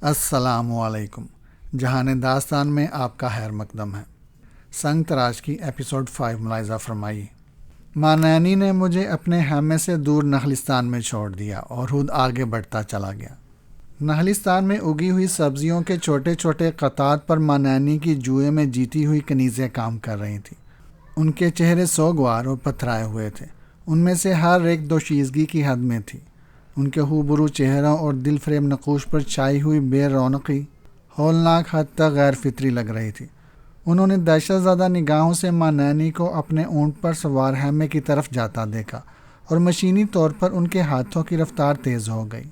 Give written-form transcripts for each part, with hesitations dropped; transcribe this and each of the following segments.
السلام علیکم۔ جہان داستان میں آپ کا خیر مقدم ہے۔ سنگ تراش کی ایپیسوڈ 5 ملاحظہ فرمائیے۔ ماں نینی نے مجھے اپنے خیمے سے دور نخلستان میں چھوڑ دیا اور خود آگے بڑھتا چلا گیا۔ نخلستان میں اگی ہوئی سبزیوں کے چھوٹے چھوٹے قطعات پر ماں نینی کی جوئے میں جیتی ہوئی کنیزیں کام کر رہی تھیں۔ ان کے چہرے سوگوار اور پتھرائے ہوئے تھے۔ ان میں سے ہر ایک دوشیزگی کی حد میں تھی۔ ان کے ہوبرو چہروں اور دل فریب نقوش پر چھائی ہوئی بے رونقی ہولناک حد تک غیر فطری لگ رہی تھی۔ انہوں نے دہشت زدہ نگاہوں سے ماں نینی کو اپنے اونٹ پر سوار خیمے کی طرف جاتا دیکھا اور مشینی طور پر ان کے ہاتھوں کی رفتار تیز ہو گئی۔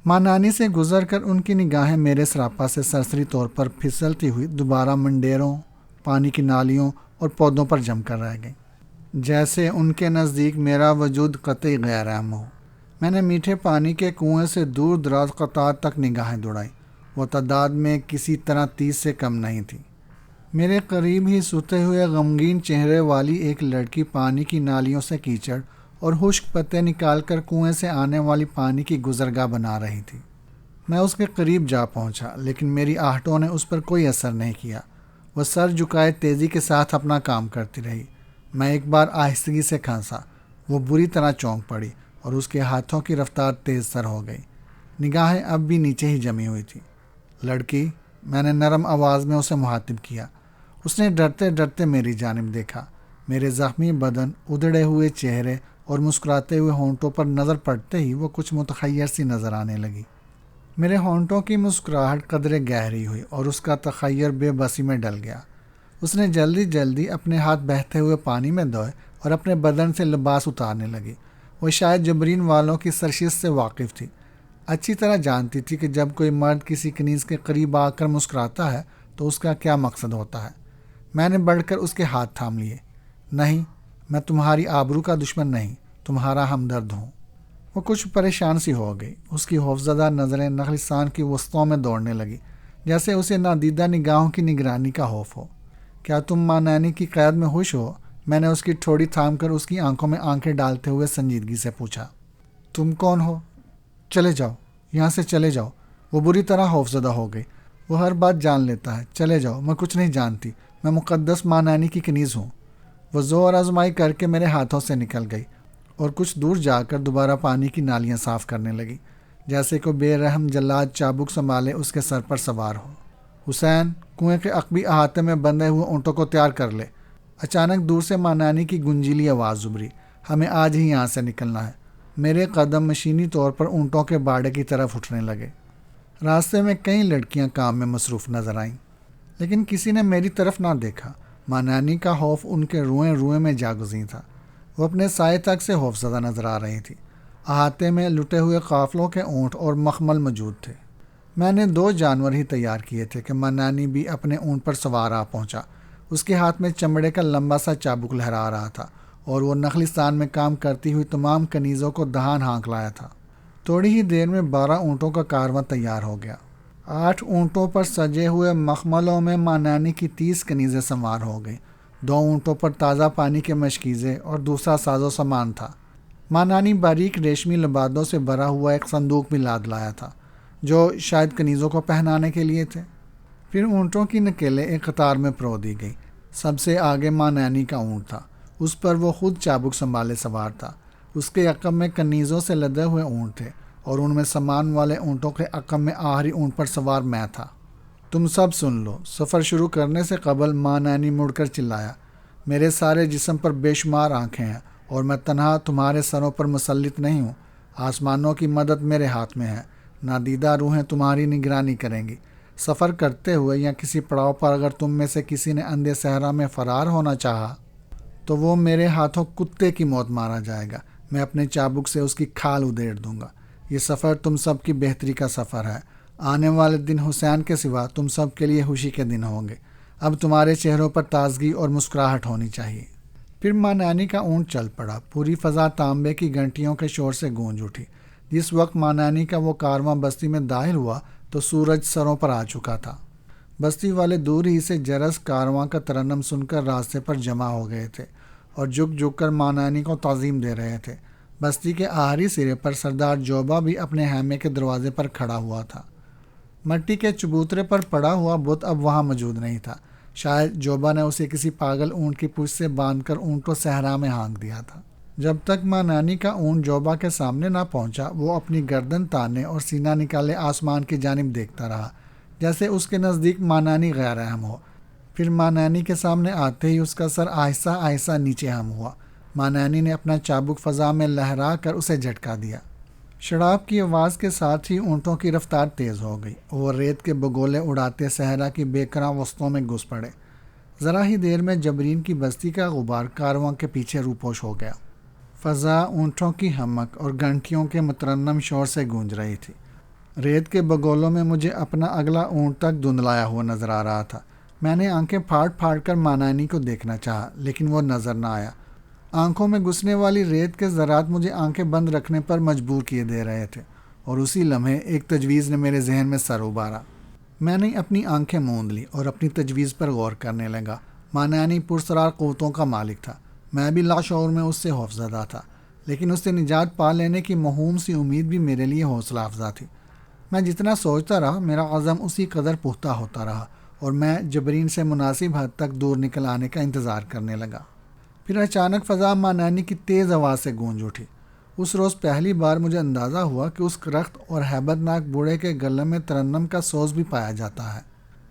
ماں نینی سے گزر کر ان کی نگاہیں میرے سراپا سے سرسری طور پر پھسلتی ہوئی دوبارہ منڈیروں، پانی کی نالیوں اور پودوں پر جم کر رہ گئیں، جیسے ان کے نزدیک میرا وجود قطعی غیر اہم ہو۔ میں نے میٹھے پانی کے کنویں سے دور دراز قطعات تک نگاہیں دوڑائیں۔ وہ تعداد میں کسی طرح 30 سے کم نہیں تھی۔ میرے قریب ہی سوتے ہوئے غمگین چہرے والی ایک لڑکی پانی کی نالیوں سے کیچڑ اور خشک پتے نکال کر کنویں سے آنے والی پانی کی گزرگاہ بنا رہی تھی۔ میں اس کے قریب جا پہنچا، لیکن میری آہٹوں نے اس پر کوئی اثر نہیں کیا۔ وہ سر جھکائے تیزی کے ساتھ اپنا کام کرتی رہی۔ میں ایک بار آہستگی سے کھانسا۔ وہ بری طرح چونک پڑی اور اس کے ہاتھوں کی رفتار تیز تر ہو گئی۔ نگاہیں اب بھی نیچے ہی جمی ہوئی تھی۔ لڑکی، میں نے نرم آواز میں اسے مخاطب کیا۔ اس نے ڈرتے ڈرتے میری جانب دیکھا۔ میرے زخمی بدن، ادڑے ہوئے چہرے اور مسکراتے ہوئے ہونٹوں پر نظر پڑتے ہی وہ کچھ متحیر سی نظر آنے لگی۔ میرے ہونٹوں کی مسکراہٹ قدرے گہری ہوئی اور اس کا تخیر بے بسی میں ڈل گیا۔ اس نے جلدی جلدی اپنے ہاتھ بہتے ہوئے پانی میں دھوئے اور اپنے بدن سے لباس اتارنے لگی۔ وہ شاید جبرین والوں کی سرشت سے واقف تھی۔ اچھی طرح جانتی تھی کہ جب کوئی مرد کسی کنیز کے قریب آ کر مسکراتا ہے تو اس کا کیا مقصد ہوتا ہے۔ میں نے بڑھ کر اس کے ہاتھ تھام لیے۔ نہیں، میں تمہاری آبرو کا دشمن نہیں، تمہارا ہمدرد ہوں۔ وہ کچھ پریشان سی ہو گئی۔ اس کی خوفزدہ نظریں نخلستان کی وسطوں میں دوڑنے لگی، جیسے اسے نادیدہ نگاہوں کی نگرانی کا خوف ہو۔ کیا تم ماں نینی کی قید میں خوش ہو؟ میں نے اس کی ٹھوڑی تھام کر اس کی آنکھوں میں آنکھیں ڈالتے ہوئے سنجیدگی سے پوچھا۔ تم کون ہو؟ چلے جاؤ، یہاں سے چلے جاؤ۔ وہ بری طرح خوفزدہ ہو گئی۔ وہ ہر بات جان لیتا ہے۔ چلے جاؤ، میں کچھ نہیں جانتی۔ میں مقدس ماں نینی کی کنیز ہوں۔ وہ زور آزمائی کر کے میرے ہاتھوں سے نکل گئی اور کچھ دور جا کر دوبارہ پانی کی نالیاں صاف کرنے لگی، جیسے کوئی بے رحم جلاد چابک سنبھالے اس کے سر پر سوار ہو۔ حسین، کنویں کے عقبی احاطے میں بندھے ہوئے اونٹوں کو تیار کر لے۔ اچانک دور سے ماں نینی کی گنجیلی آواز ابھری۔ ہمیں آج ہی یہاں سے نکلنا ہے۔ میرے قدم مشینی طور پر اونٹوں کے باڑے کی طرف اٹھنے لگے۔ راستے میں کئی لڑکیاں کام میں مصروف نظر آئیں، لیکن کسی نے میری طرف نہ دیکھا۔ ماں نینی کا خوف ان کے روئیں روئیں میں جاگزیں تھا۔ وہ اپنے سائے تک سے خوفزدہ نظر آ رہی تھی۔ احاطے میں لٹے ہوئے قافلوں کے اونٹ اور مخمل موجود تھے۔ میں نے 2 جانور ہی تیار کیے تھے کہ ماں نینی بھی اپنے اونٹ پر سوار آ پہنچا۔ اس کے ہاتھ میں چمڑے کا لمبا سا چابک لہرا رہا تھا اور وہ نخلستان میں کام کرتی ہوئی تمام کنیزوں کو دہان ہانک لایا تھا۔ تھوڑی ہی دیر میں 12 اونٹوں کا کارواں تیار ہو گیا۔ 8 اونٹوں پر سجے ہوئے مخملوں میں ماں نینی کی 30 کنیزیں سوار ہو گئیں۔ 2 اونٹوں پر تازہ پانی کے مشکیزیں اور دوسرا ساز و سامان تھا۔ ماں نینی باریک ریشمی لبادوں سے بھرا ہوا ایک صندوق بھی لاد لایا تھا، جو شاید کنیزوں کو پہنانے کے لیے تھے۔ پھر اونٹوں کی نکیلیں ایک قطار میں پرو دی گئی۔ سب سے آگے ماں نینی کا اونٹ تھا۔ اس پر وہ خود چابک سنبھالے سوار تھا۔ اس کے عقب میں کنیزوں سے لدے ہوئے اونٹ تھے اور ان میں سامان والے اونٹوں کے عقب میں آخری اونٹ پر سوار میں تھا۔ تم سب سن لو، سفر شروع کرنے سے قبل ماں نینی مڑ کر چلایا، میرے سارے جسم پر بے شمار آنکھیں ہیں اور میں تنہا تمہارے سروں پر مسلط نہیں ہوں۔ آسمانوں کی مدد میرے ہاتھ میں ہے۔ نادیدہ روحیں تمہاری نگرانی کریں گی۔ سفر کرتے ہوئے یا کسی پڑاؤ پر اگر تم میں سے کسی نے اندھے صحرا میں فرار ہونا چاہا تو وہ میرے ہاتھوں کتے کی موت مارا جائے گا۔ میں اپنے چابک سے اس کی کھال ادھیڑ دوں گا۔ یہ سفر تم سب کی بہتری کا سفر ہے۔ آنے والے دن حسین کے سوا تم سب کے لیے خوشی کے دن ہوں گے۔ اب تمہارے چہروں پر تازگی اور مسکراہٹ ہونی چاہیے۔ پھر ماں نینی کا اونٹ چل پڑا۔ پوری فضا تانبے کی گھنٹیوں کے شور سے گونج اٹھی۔ جس وقت ماں نینی کا وہ کارواں بستی میں داخل ہوا تو سورج سروں پر آ چکا تھا۔ بستی والے دور ہی سے جرس کارواں کا ترنم سن کر راستے پر جمع ہو گئے تھے اور جھک جھک کر ماں نینی کو تعظیم دے رہے تھے۔ بستی کے آخری سرے پر سردار جوبا بھی اپنے خیمے کے دروازے پر کھڑا ہوا تھا۔ مٹی کے چبوترے پر پڑا ہوا بت اب وہاں موجود نہیں تھا۔ شاید جوبا نے اسے کسی پاگل اونٹ کی پوچھ سے باندھ کر اونٹ کو صحرا میں ہانک دیا تھا۔ جب تک ماں نانی کا اونٹ جوبا کے سامنے نہ پہنچا، وہ اپنی گردن تانے اور سینہ نکالے آسمان کی جانب دیکھتا رہا، جیسے اس کے نزدیک ماں نانی غیر اہم ہو۔ پھر ماں نانی کے سامنے آتے ہی اس کا سر آہستہ آہستہ نیچے ہم ہوا۔ ماں نانی نے اپنا چابک فضا میں لہرا کر اسے جھٹکا دیا۔ شڑاب کی آواز کے ساتھ ہی اونٹوں کی رفتار تیز ہو گئی۔ وہ ریت کے بگولے اڑاتے صحرا کی بے کراں وسطوں میں گھس پڑے۔ ذرا ہی دیر میں جبرین کی بستی کا غبار کارواں کے پیچھے روپوش ہو گیا۔ فضا اونٹوں کی ہمک اور گھنٹیوں کے مترنم شور سے گونج رہی تھی۔ ریت کے بگولوں میں مجھے اپنا اگلا اونٹ تک دھندلایا ہوا نظر آ رہا تھا۔ میں نے آنکھیں پھاڑ پھاڑ کر ماں نانی کو دیکھنا چاہا، لیکن وہ نظر نہ آیا۔ آنکھوں میں گھسنے والی ریت کے ذرات مجھے آنکھیں بند رکھنے پر مجبور کیے دے رہے تھے، اور اسی لمحے ایک تجویز نے میرے ذہن میں سر ابھارا۔ میں نے اپنی آنکھیں موند لی اور اپنی تجویز پر غور کرنے لگا۔ ماں نانی پرسرار قوتوں کا مالک تھا۔ میں بھی لاشعور میں اس سے خوفزدہ تھا، لیکن اس سے نجات پا لینے کی موہوم سی امید بھی میرے لیے حوصلہ افزا تھی۔ میں جتنا سوچتا رہا، میرا عزم اسی قدر پختہ ہوتا رہا، اور میں جبرین سے مناسب حد تک دور نکل آنے کا انتظار کرنے لگا۔ پھر اچانک فضا ماں نانی کی تیز آواز سے گونج اٹھی۔ اس روز پہلی بار مجھے اندازہ ہوا کہ اس رخت اور ہیبت ناک بوڑھے کے گلے میں ترنم کا سوز بھی پایا جاتا ہے۔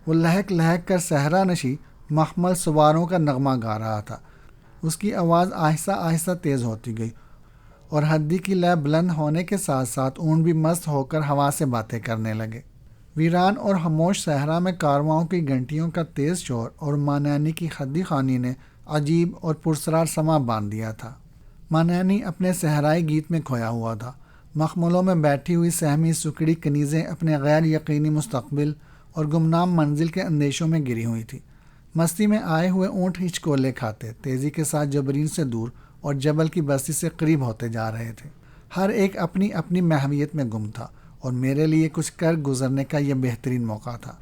وہ لہک لہک کر صحرا نشی محمل سواروں کا نغمہ گا رہا تھا۔ اس کی آواز آہستہ آہستہ تیز ہوتی گئی، اور ہدی کی لے بلند ہونے کے ساتھ ساتھ اونٹ بھی مست ہو کر ہوا سے باتیں کرنے لگے۔ ویران اور خاموش صحرا میں کارواؤں کی گھنٹیوں کا تیز شور اور ماں نانی کی خدی خوانی نے عجیب اور پرسرار سما باندھ دیا تھا۔ ماں نانی اپنے صحرائی گیت میں کھویا ہوا تھا۔ مخملوں میں بیٹھی ہوئی سہمی سکڑی کنیزیں اپنے غیر یقینی مستقبل اور گمنام منزل کے اندیشوں میں گری ہوئی تھی۔ مستی میں آئے ہوئے اونٹ ہچکولے کھاتے تیزی کے ساتھ جبرین سے دور اور جبل کی بستی سے قریب ہوتے جا رہے تھے۔ ہر ایک اپنی اپنی مہویت میں گم تھا، اور میرے لیے کچھ کر گزرنے کا یہ بہترین موقع تھا۔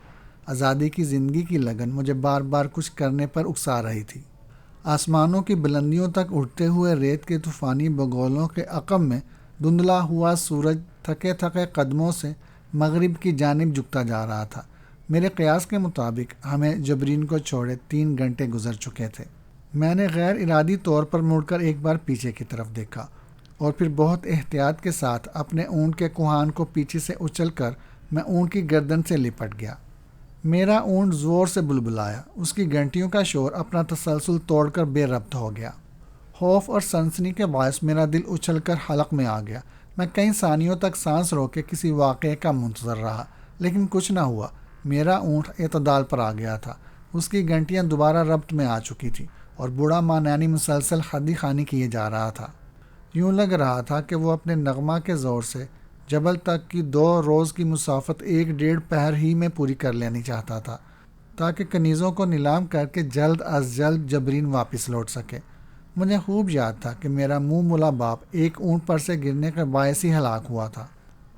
آزادی کی زندگی کی لگن مجھے بار بار کچھ کرنے پر اکسا رہی تھی۔ آسمانوں کی بلندیوں تک اٹھتے ہوئے ریت کے طوفانی بگولوں کے عقب میں دھندلا ہوا سورج تھکے تھکے قدموں سے مغرب کی جانب جھکتا جا رہا تھا۔ میرے قیاس کے مطابق ہمیں جبرین کو چھوڑے 3 گھنٹے گزر چکے تھے۔ میں نے غیر ارادی طور پر مڑ کر ایک بار پیچھے کی طرف دیکھا، اور پھر بہت احتیاط کے ساتھ اپنے اونٹ کے کوہان کو پیچھے سے اچھل کر میں اونٹ کی گردن سے لپٹ گیا۔ میرا اونٹ زور سے بلبلایا۔ اس کی گھنٹیوں کا شور اپنا تسلسل توڑ کر بے ربط ہو گیا۔ خوف اور سنسنی کے باعث میرا دل اچھل کر حلق میں آ گیا۔ میں کئی ثانیوں تک سانس روکے کسی واقعے کا منتظر رہا، لیکن کچھ نہ ہوا۔ میرا اونٹ اعتدال پر آ گیا تھا۔ اس کی گھنٹیاں دوبارہ ربط میں آ چکی تھیں، اور بوڑھا ماں نانی مسلسل خدی خوانی کیے جا رہا تھا۔ یوں لگ رہا تھا کہ وہ اپنے نغمہ کے زور سے جبل تک کی 2 روز کی مسافت 1.5 پہر ہی میں پوری کر لینی چاہتا تھا، تاکہ کنیزوں کو نیلام کر کے جلد از جلد جبرین واپس لوٹ سکے۔ مجھے خوب یاد تھا کہ میرا منہ ملا باپ ایک اونٹ پر سے گرنے کے باعث ہی ہلاک ہوا تھا،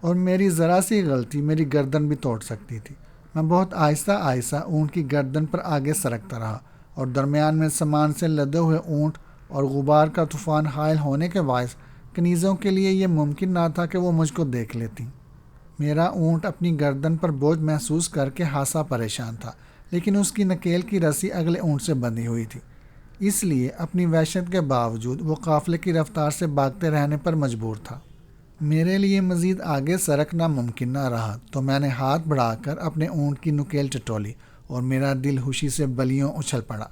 اور میری ذرا سی غلطی میری گردن بھی توڑ سکتی تھی۔ میں بہت آہستہ آہستہ اونٹ کی گردن پر آگے سرکتا رہا، اور درمیان میں سامان سے لدے ہوئے اونٹ اور غبار کا طوفان حائل ہونے کے باعث کنیزوں کے لیے یہ ممکن نہ تھا کہ وہ مجھ کو دیکھ لیتی۔ میرا اونٹ اپنی گردن پر بوجھ محسوس کر کے خاصا پریشان تھا، لیکن اس کی نکیل کی رسی اگلے اونٹ سے بندھی ہوئی تھی۔ اس لیے اپنی وحشت کے باوجود وہ قافلے کی رفتار سے بھاگتے رہنے پر مجبور تھا۔ میرے لیے مزید آگے سرکنا ممکن نہ رہا، تو میں نے ہاتھ بڑھا کر اپنے اونٹ کی نکیل ٹٹولی، اور میرا دل خوشی سے بلیوں اچھل پڑا۔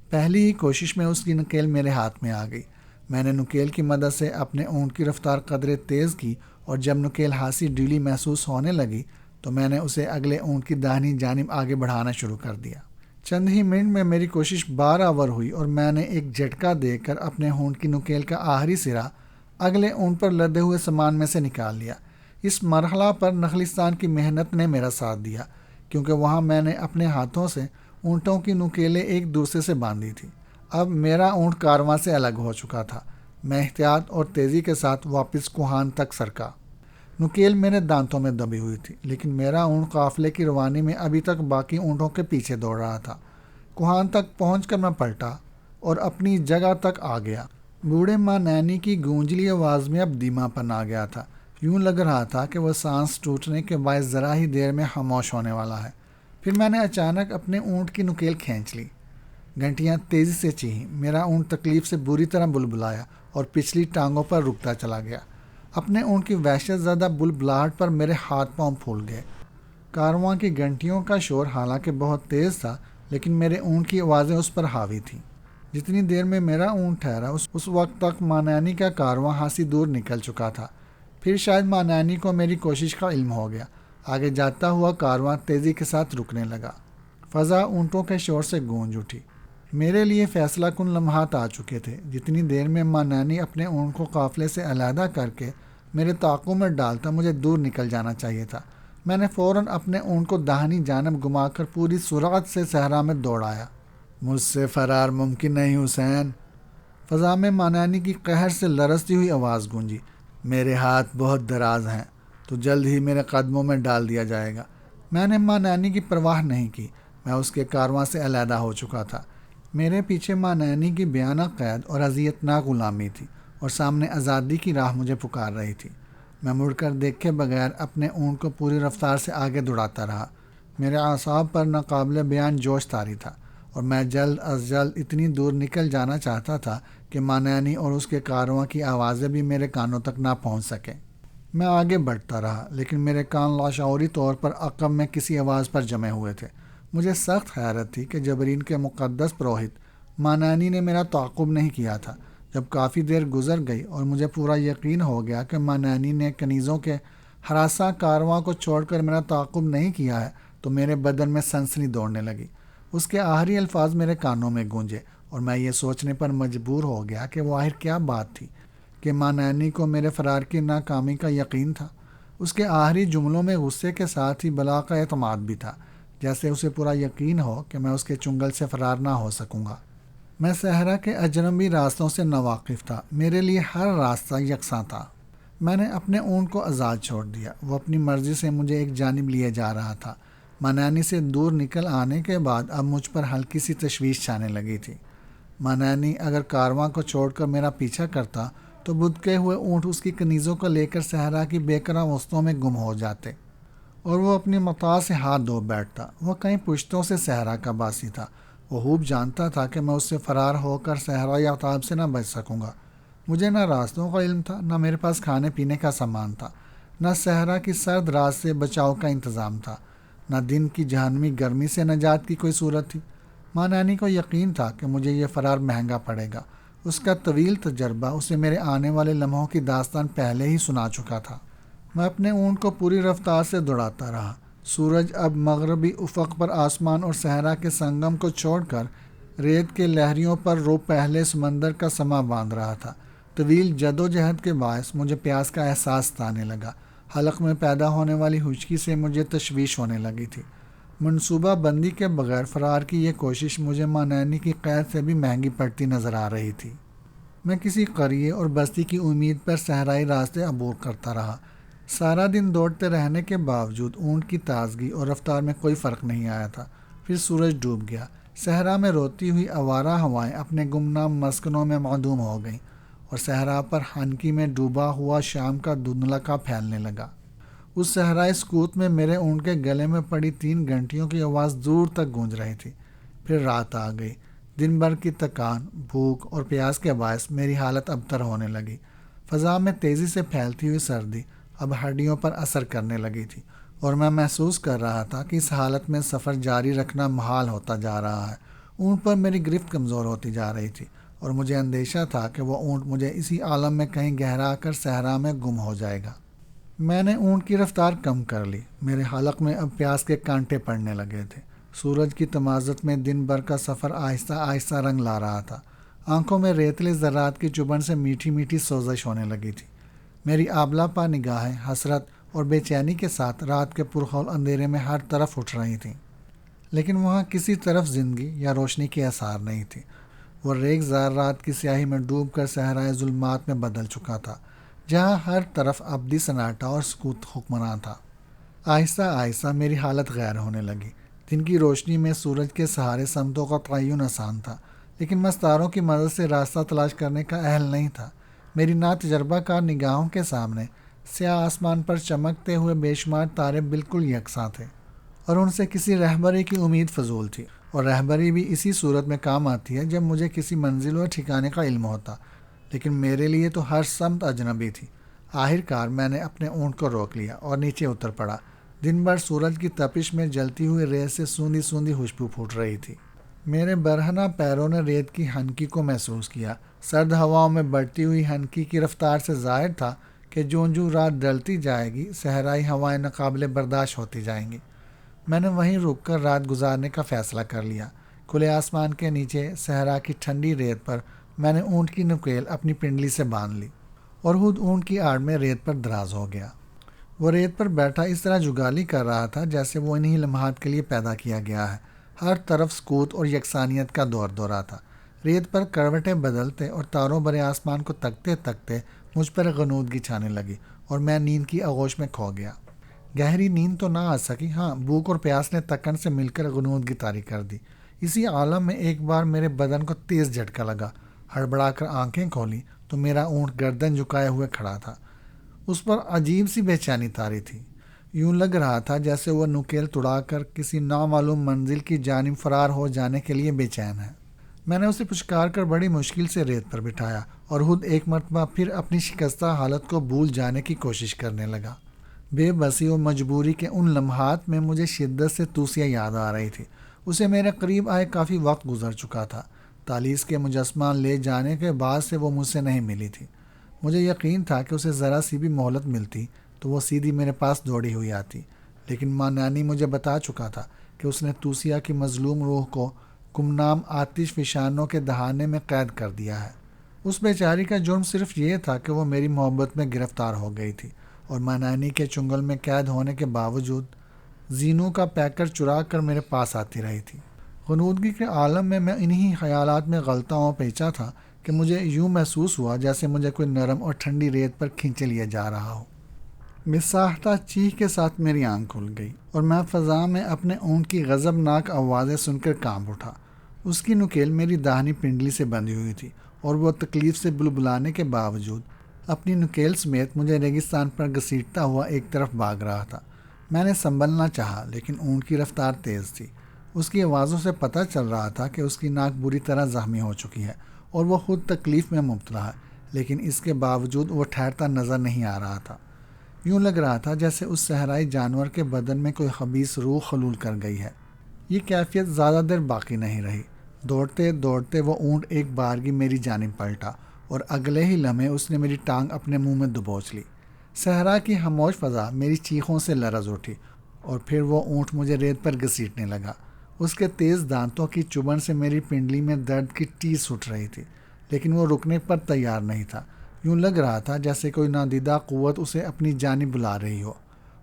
پہلی ہی کوشش میں اس کی نکیل میرے ہاتھ میں آ گئی۔ میں نے نکیل کی مدد سے اپنے اونٹ کی رفتار قدرے تیز کی، اور جب نکیل ہاسی ڈھیلی محسوس ہونے لگی تو میں نے اسے اگلے اونٹ کی داہنی جانب آگے بڑھانا شروع کر دیا۔ چند ہی منٹ میں میری کوشش برابر ہوئی، اور میں نے ایک جھٹکا دے کر اپنے اونٹ کی نکیل کا آخری سرا اگلے اونٹ پر لدے ہوئے سامان میں سے نکال لیا۔ اس مرحلہ پر نخلستان کی محنت نے میرا ساتھ دیا، کیونکہ وہاں میں نے اپنے ہاتھوں سے اونٹوں کی نکیلیں ایک دوسرے سے باندھی تھی۔ اب میرا اونٹ کارواں سے الگ ہو چکا تھا۔ میں احتیاط اور تیزی کے ساتھ واپس کوہان تک سرکا۔ نکیل میرے دانتوں میں دبی ہوئی تھی، لیکن میرا اونٹ قافلے کی روانی میں ابھی تک باقی اونٹوں کے پیچھے دوڑ رہا تھا۔ کوہان تک پہنچ کر میں پلٹا اور اپنی جگہ تک آ گیا۔ بوڑھے ماں نانی کی گونجلی آواز میں اب دھیما پن آ گیا تھا۔ یوں لگ رہا تھا کہ وہ سانس ٹوٹنے کے باعث ذرا ہی دیر میں خاموش ہونے والا ہے۔ پھر میں نے اچانک اپنے اونٹ کی نکیل کھینچ لی۔ گھنٹیاں تیزی سے چیخیں، میرا اونٹ تکلیف سے بری طرح بلبلایا اور پچھلی ٹانگوں پر رکتا چلا گیا۔ اپنے اونٹ کی وحشت زدہ بلبلاہٹ پر میرے ہاتھ پاؤں پھول گئے۔ کارواں کی گھنٹیوں کا شور حالانکہ بہت تیز تھا، لیکن میرے اونٹ کی آوازیں اس پر حاوی تھیں۔ جتنی دیر میں میرا اونٹ ٹھہرا اس وقت تک مانانی کا کارواں خاصی دور نکل چکا تھا۔ پھر شاید مانانی کو میری کوشش کا علم ہو گیا۔ آگے جاتا ہوا کارواں تیزی کے ساتھ رکنے لگا۔ فضا اونٹوں کے شور سے گونج اٹھی۔ میرے لیے فیصلہ کن لمحات آ چکے تھے۔ جتنی دیر میں مانانی اپنے اونٹ کو قافلے سے علیحدہ کر کے میرے تعاقب میں ڈالتا مجھے دور نکل جانا چاہیے تھا۔ میں نے فوراً اپنے اونٹ کو داہنی جانب گھما کر پوری سرعت سے صحرا میں دوڑایا۔ مجھ سے فرار ممکن نہیں حسین، فضا میں مانانی کی قہر سے لرزتی ہوئی آواز گونجی۔ میرے ہاتھ بہت دراز ہیں، تو جلد ہی میرے قدموں میں ڈال دیا جائے گا۔ میں نے مانانی کی پرواہ نہیں کی، میں اس کے کارواں سے علیحدہ ہو چکا تھا۔ میرے پیچھے مانانی کی بیانہ قید اور اذیتناک غلامی تھی، اور سامنے آزادی کی راہ مجھے پکار رہی تھی۔ میں مڑ کر دیکھے بغیر اپنے اونٹ کو پوری رفتار سے آگے دوڑاتا رہا۔ میرے اعصاب پر ناقابل بیان جوش طاری تھا، اور میں جلد از جلد اتنی دور نکل جانا چاہتا تھا کہ مانانی اور اس کے کارواں کی آوازیں بھی میرے کانوں تک نہ پہنچ سکیں۔ میں آگے بڑھتا رہا، لیکن میرے کان لاشعوری طور پر عقب میں کسی آواز پر جمے ہوئے تھے۔ مجھے سخت حیرت تھی کہ جبرین کے مقدس پروہت مانانی نے میرا تعاقب نہیں کیا تھا۔ جب کافی دیر گزر گئی اور مجھے پورا یقین ہو گیا کہ مانانی نے کنیزوں کے ہراساں کارواں کو چھوڑ کر میرا تعاقب نہیں کیا ہے، تو میرے بدن میں سنسنی دوڑنے لگی۔ اس کے آخری الفاظ میرے کانوں میں گونجے، اور میں یہ سوچنے پر مجبور ہو گیا کہ وہ آخر کیا بات تھی کہ مانانی کو میرے فرار کی ناکامی کا یقین تھا۔ اس کے آخری جملوں میں غصے کے ساتھ ہی بلا کا اعتماد بھی تھا، جیسے اسے پورا یقین ہو کہ میں اس کے چنگل سے فرار نہ ہو سکوں گا۔ میں صحرا کے اجنبی راستوں سے ناواقف تھا، میرے لیے ہر راستہ یکساں تھا۔ میں نے اپنے اونٹ کو آزاد چھوڑ دیا، وہ اپنی مرضی سے مجھے ایک جانب لیے جا رہا تھا۔ مانانی سے دور نکل آنے کے بعد اب مجھ پر ہلکی سی تشویش چھانے لگی تھی۔ مانانی اگر کارواں کو چھوڑ کر میرا پیچھا کرتا تو بدکے ہوئے اونٹ اس کی کنیزوں کو لے کر صحرا کی بے کرا وسطوں میں گم ہو جاتے، اور وہ اپنی متاع سے ہاتھ دھو بیٹھتا۔ وہ کئی پشتوں سے صحرا کا باسی تھا۔ وہ خوب جانتا تھا کہ میں اس سے فرار ہو کر صحرائی عذاب سے نہ بچ سکوں گا۔ مجھے نہ راستوں کا علم تھا، نہ میرے پاس کھانے پینے کا سامان تھا، نہ صحرا کی سرد رات سے بچاؤ کا انتظام تھا، نہ دن کی جہنمی گرمی سے نجات کی کوئی صورت تھی۔ مانانی کو یقین تھا کہ مجھے یہ فرار مہنگا پڑے گا۔ اس کا طویل تجربہ اسے میرے آنے والے لمحوں کی داستان پہلے ہی سنا چکا تھا۔ میں اپنے اونٹ کو پوری رفتار سے دوڑاتا رہا۔ سورج اب مغربی افق پر آسمان اور صحرا کے سنگم کو چھوڑ کر ریت کے لہریوں پر رو پہلے سمندر کا سما باندھ رہا تھا۔ طویل جد و جہد کے باعث مجھے پیاس کا احساس ستانے لگا۔ حلق میں پیدا ہونے والی خشکی سے مجھے تشویش ہونے لگی تھی۔ منصوبہ بندی کے بغیر فرار کی یہ کوشش مجھے مانانی کی قید سے بھی مہنگی پڑتی نظر آ رہی تھی۔ میں کسی قریے اور بستی کی امید پر صحرائی راستے عبور کرتا رہا۔ سارا دن دوڑتے رہنے کے باوجود اونٹ کی تازگی اور رفتار میں کوئی فرق نہیں آیا تھا۔ پھر سورج ڈوب گیا۔ صحرا میں روتی ہوئی آوارہ ہوائیں اپنے گمنام مسکنوں میں معدوم ہو گئیں، اور صحرا پر ہنکی میں ڈوبا ہوا شام کا دھندلکا پھیلنے لگا۔ اس صحرائی سکوت میں میرے اونٹ کے گلے میں پڑی 3 گھنٹیوں کی آواز دور تک گونج رہی تھی۔ پھر رات آ گئی۔ دن بھر کی تکان، بھوک اور پیاس کے باعث میری حالت ابتر ہونے لگی۔ فضا میں تیزی سے پھیلتی ہوئی سردی اب ہڈیوں پر اثر کرنے لگی تھی، اور میں محسوس کر رہا تھا کہ اس حالت میں سفر جاری رکھنا محال ہوتا جا رہا ہے۔ اونٹ پر میری گرفت کمزور ہوتی جا رہی تھی، اور مجھے اندیشہ تھا کہ وہ اونٹ مجھے اسی عالم میں کہیں گہرا کر صحرا میں گم ہو جائے گا۔ میں نے اونٹ کی رفتار کم کر لی۔ میرے حلق میں اب پیاس کے کانٹے پڑنے لگے تھے۔ سورج کی تمازت میں دن بھر کا سفر آہستہ آہستہ رنگ لا رہا تھا۔ آنکھوں میں ریتلے ذرات کی چبھن سے میٹھی میٹھی سوزش ہونے لگی تھی۔ میری آبلا پا نگاہیں حسرت اور بے چینی کے ساتھ رات کے پرخول اندھیرے میں ہر طرف اٹھ رہی تھیں، لیکن وہاں کسی طرف زندگی یا روشنی کی آثار نہیں تھی۔ وہ ریگ زار رات کی سیاہی میں ڈوب کر صحرائے ظلمات میں بدل چکا تھا، جہاں ہر طرف ابدی سناٹا اور سکوت حکمراں تھا۔ آہستہ آہستہ میری حالت غیر ہونے لگی۔ دن کی روشنی میں سورج کے سہارے سمتوں کا تعین آسان تھا، لیکن میں ستاروں کی مدد سے راستہ تلاش کرنے کا اہل نہیں تھا۔ میری ناتجربہ کار نگاہوں کے سامنے سیاہ آسمان پر چمکتے ہوئے بے شمار تارے بالکل یکساں تھے اور ان سے کسی رہبری کی امید فضول تھی، اور رہبری بھی اسی صورت میں کام آتی ہے جب مجھے کسی منزل و ٹھکانے کا علم ہوتا، لیکن میرے لیے تو ہر سمت اجنبی تھی۔ آخر کار میں نے اپنے اونٹ کو روک لیا اور نیچے اتر پڑا۔ دن بھر سورج کی تپش میں جلتی ہوئی ریت سے سوندھی سوندھی خوشبو پھوٹ رہی تھی۔ میرے برہنہ پیروں نے ریت کی ہنکی کو محسوس کیا۔ سرد ہواؤں میں بڑھتی ہوئی ہنکی کی رفتار سے ظاہر تھا کہ جوں رات ڈلتی جائے گی صحرائی ہوائیں ناقابل برداشت ہوتی جائیں گی۔ میں نے وہیں رک کر رات گزارنے کا فیصلہ کر لیا۔ کھلے آسمان کے نیچے صحرا کی ٹھنڈی ریت پر میں نے اونٹ کی نکیل اپنی پنڈلی سے باندھ لی اور خود اونٹ کی آڑ میں ریت پر دراز ہو گیا۔ وہ ریت پر بیٹھا اس طرح جگالی کر رہا تھا جیسے وہ انہی لمحات کے لیے پیدا کیا گیا ہے۔ ہر طرف سکوت اور یکسانیت کا دور دورہ تھا۔ ریت پر کروٹیں بدلتے اور تاروں برے آسمان کو تکتے تکتے مجھ پر غنودگی چھانے لگی اور میں نیند کی آغوش میں کھو گیا۔ گہری نیند تو نہ آ سکی، ہاں بھوک اور پیاس نے تکن سے مل کر غنودگی طاری کر دی۔ اسی عالم میں ایک بار میرے بدن کو تیز جھٹکا لگا۔ ہڑبڑا کر آنکھیں کھولی تو میرا اونٹ گردن جھکائے ہوئے کھڑا تھا۔ اس پر عجیب سی بے چینی طاری تھی۔ یوں لگ رہا تھا جیسے وہ نکیل توڑا کر کسی نامعلوم منزل کی جانب فرار ہو جانے کے لیے بے چین ہے۔ میں نے اسے پچکار کر بڑی مشکل سے ریت پر بٹھایا اور خود ایک مرتبہ پھر اپنی شکستہ حالت کو بھول جانے کی کوشش کرنے لگا۔ بے بسی و مجبوری کے ان لمحات میں مجھے شدت سے توسیہ یاد آ رہی تھی۔ اسے میرے قریب آئے کافی وقت گزر چکا تھا۔ تالیس کے مجسمہ لے جانے کے بعد سے وہ مجھ سے نہیں ملی تھی۔ مجھے یقین تھا کہ اسے ذرا سی بھی مہلت ملتی تو وہ سیدھی میرے پاس دوڑی ہوئی آتی، لیکن ماں نانی مجھے بتا چکا تھا کہ اس نے توسیہ کی مظلوم روح کو گمنام آتش فشانوں کے دہانے میں قید کر دیا ہے۔ اس بیچاری کا جرم صرف یہ تھا کہ وہ میری محبت میں گرفتار ہو گئی تھی اور ماں نانی کے چنگل میں قید ہونے کے باوجود زینوں کا پیکر چرا کر میرے پاس آتی رہی تھی۔ غنودگی کے عالم میں انہی خیالات میں غلطا ہوا پیچا تھا کہ مجھے یوں محسوس ہوا جیسے مجھے کوئی نرم اور ٹھنڈی ریت پر کھینچے لیے جا رہا ہو۔ بساختہ چیخ کے ساتھ میری آنکھ کھل گئی اور میں فضا میں اپنے اونٹ کی غضبناک آوازیں سن کر کانپ اٹھا۔ اس کی نکیل میری داہنی پنڈلی سے بندھی ہوئی تھی اور وہ تکلیف سے بلبلانے کے باوجود اپنی نکیل سمیت مجھے ریگستان پر گھسیٹتا ہوا ایک طرف بھاگ رہا تھا۔ میں نے سنبھلنا چاہا لیکن اونٹ کی رفتار تیز تھی۔ اس کی آوازوں سے پتہ چل رہا تھا کہ اس کی ناک بری طرح زخمی ہو چکی ہے اور وہ خود تکلیف میں مبتلا ہے، لیکن اس کے باوجود وہ ٹھہرتا نظر نہیں آ رہا تھا۔ یوں لگ رہا تھا جیسے اس صحرائی جانور کے بدن میں کوئی خبیث روح خلول کر گئی ہے۔ یہ کیفیت زیادہ دیر باقی نہیں رہی۔ دوڑتے دوڑتے وہ اونٹ ایک بارگی میری جانب پلٹا اور اگلے ہی لمحے اس نے میری ٹانگ اپنے منہ میں دبوچ لی۔ صحرا کی خاموش فضا میری چیخوں سے لرز اٹھی اور پھر وہ اونٹ مجھے ریت پر گھسیٹنے لگا۔ اس کے تیز دانتوں کی چبھن سے میری پنڈلی میں درد کی ٹیس اٹھ رہی تھی، لیکن وہ رکنے پر تیار نہیں تھا۔ یوں لگ رہا تھا جیسے کوئی نادیدہ قوت اسے اپنی جانب بلا رہی ہو۔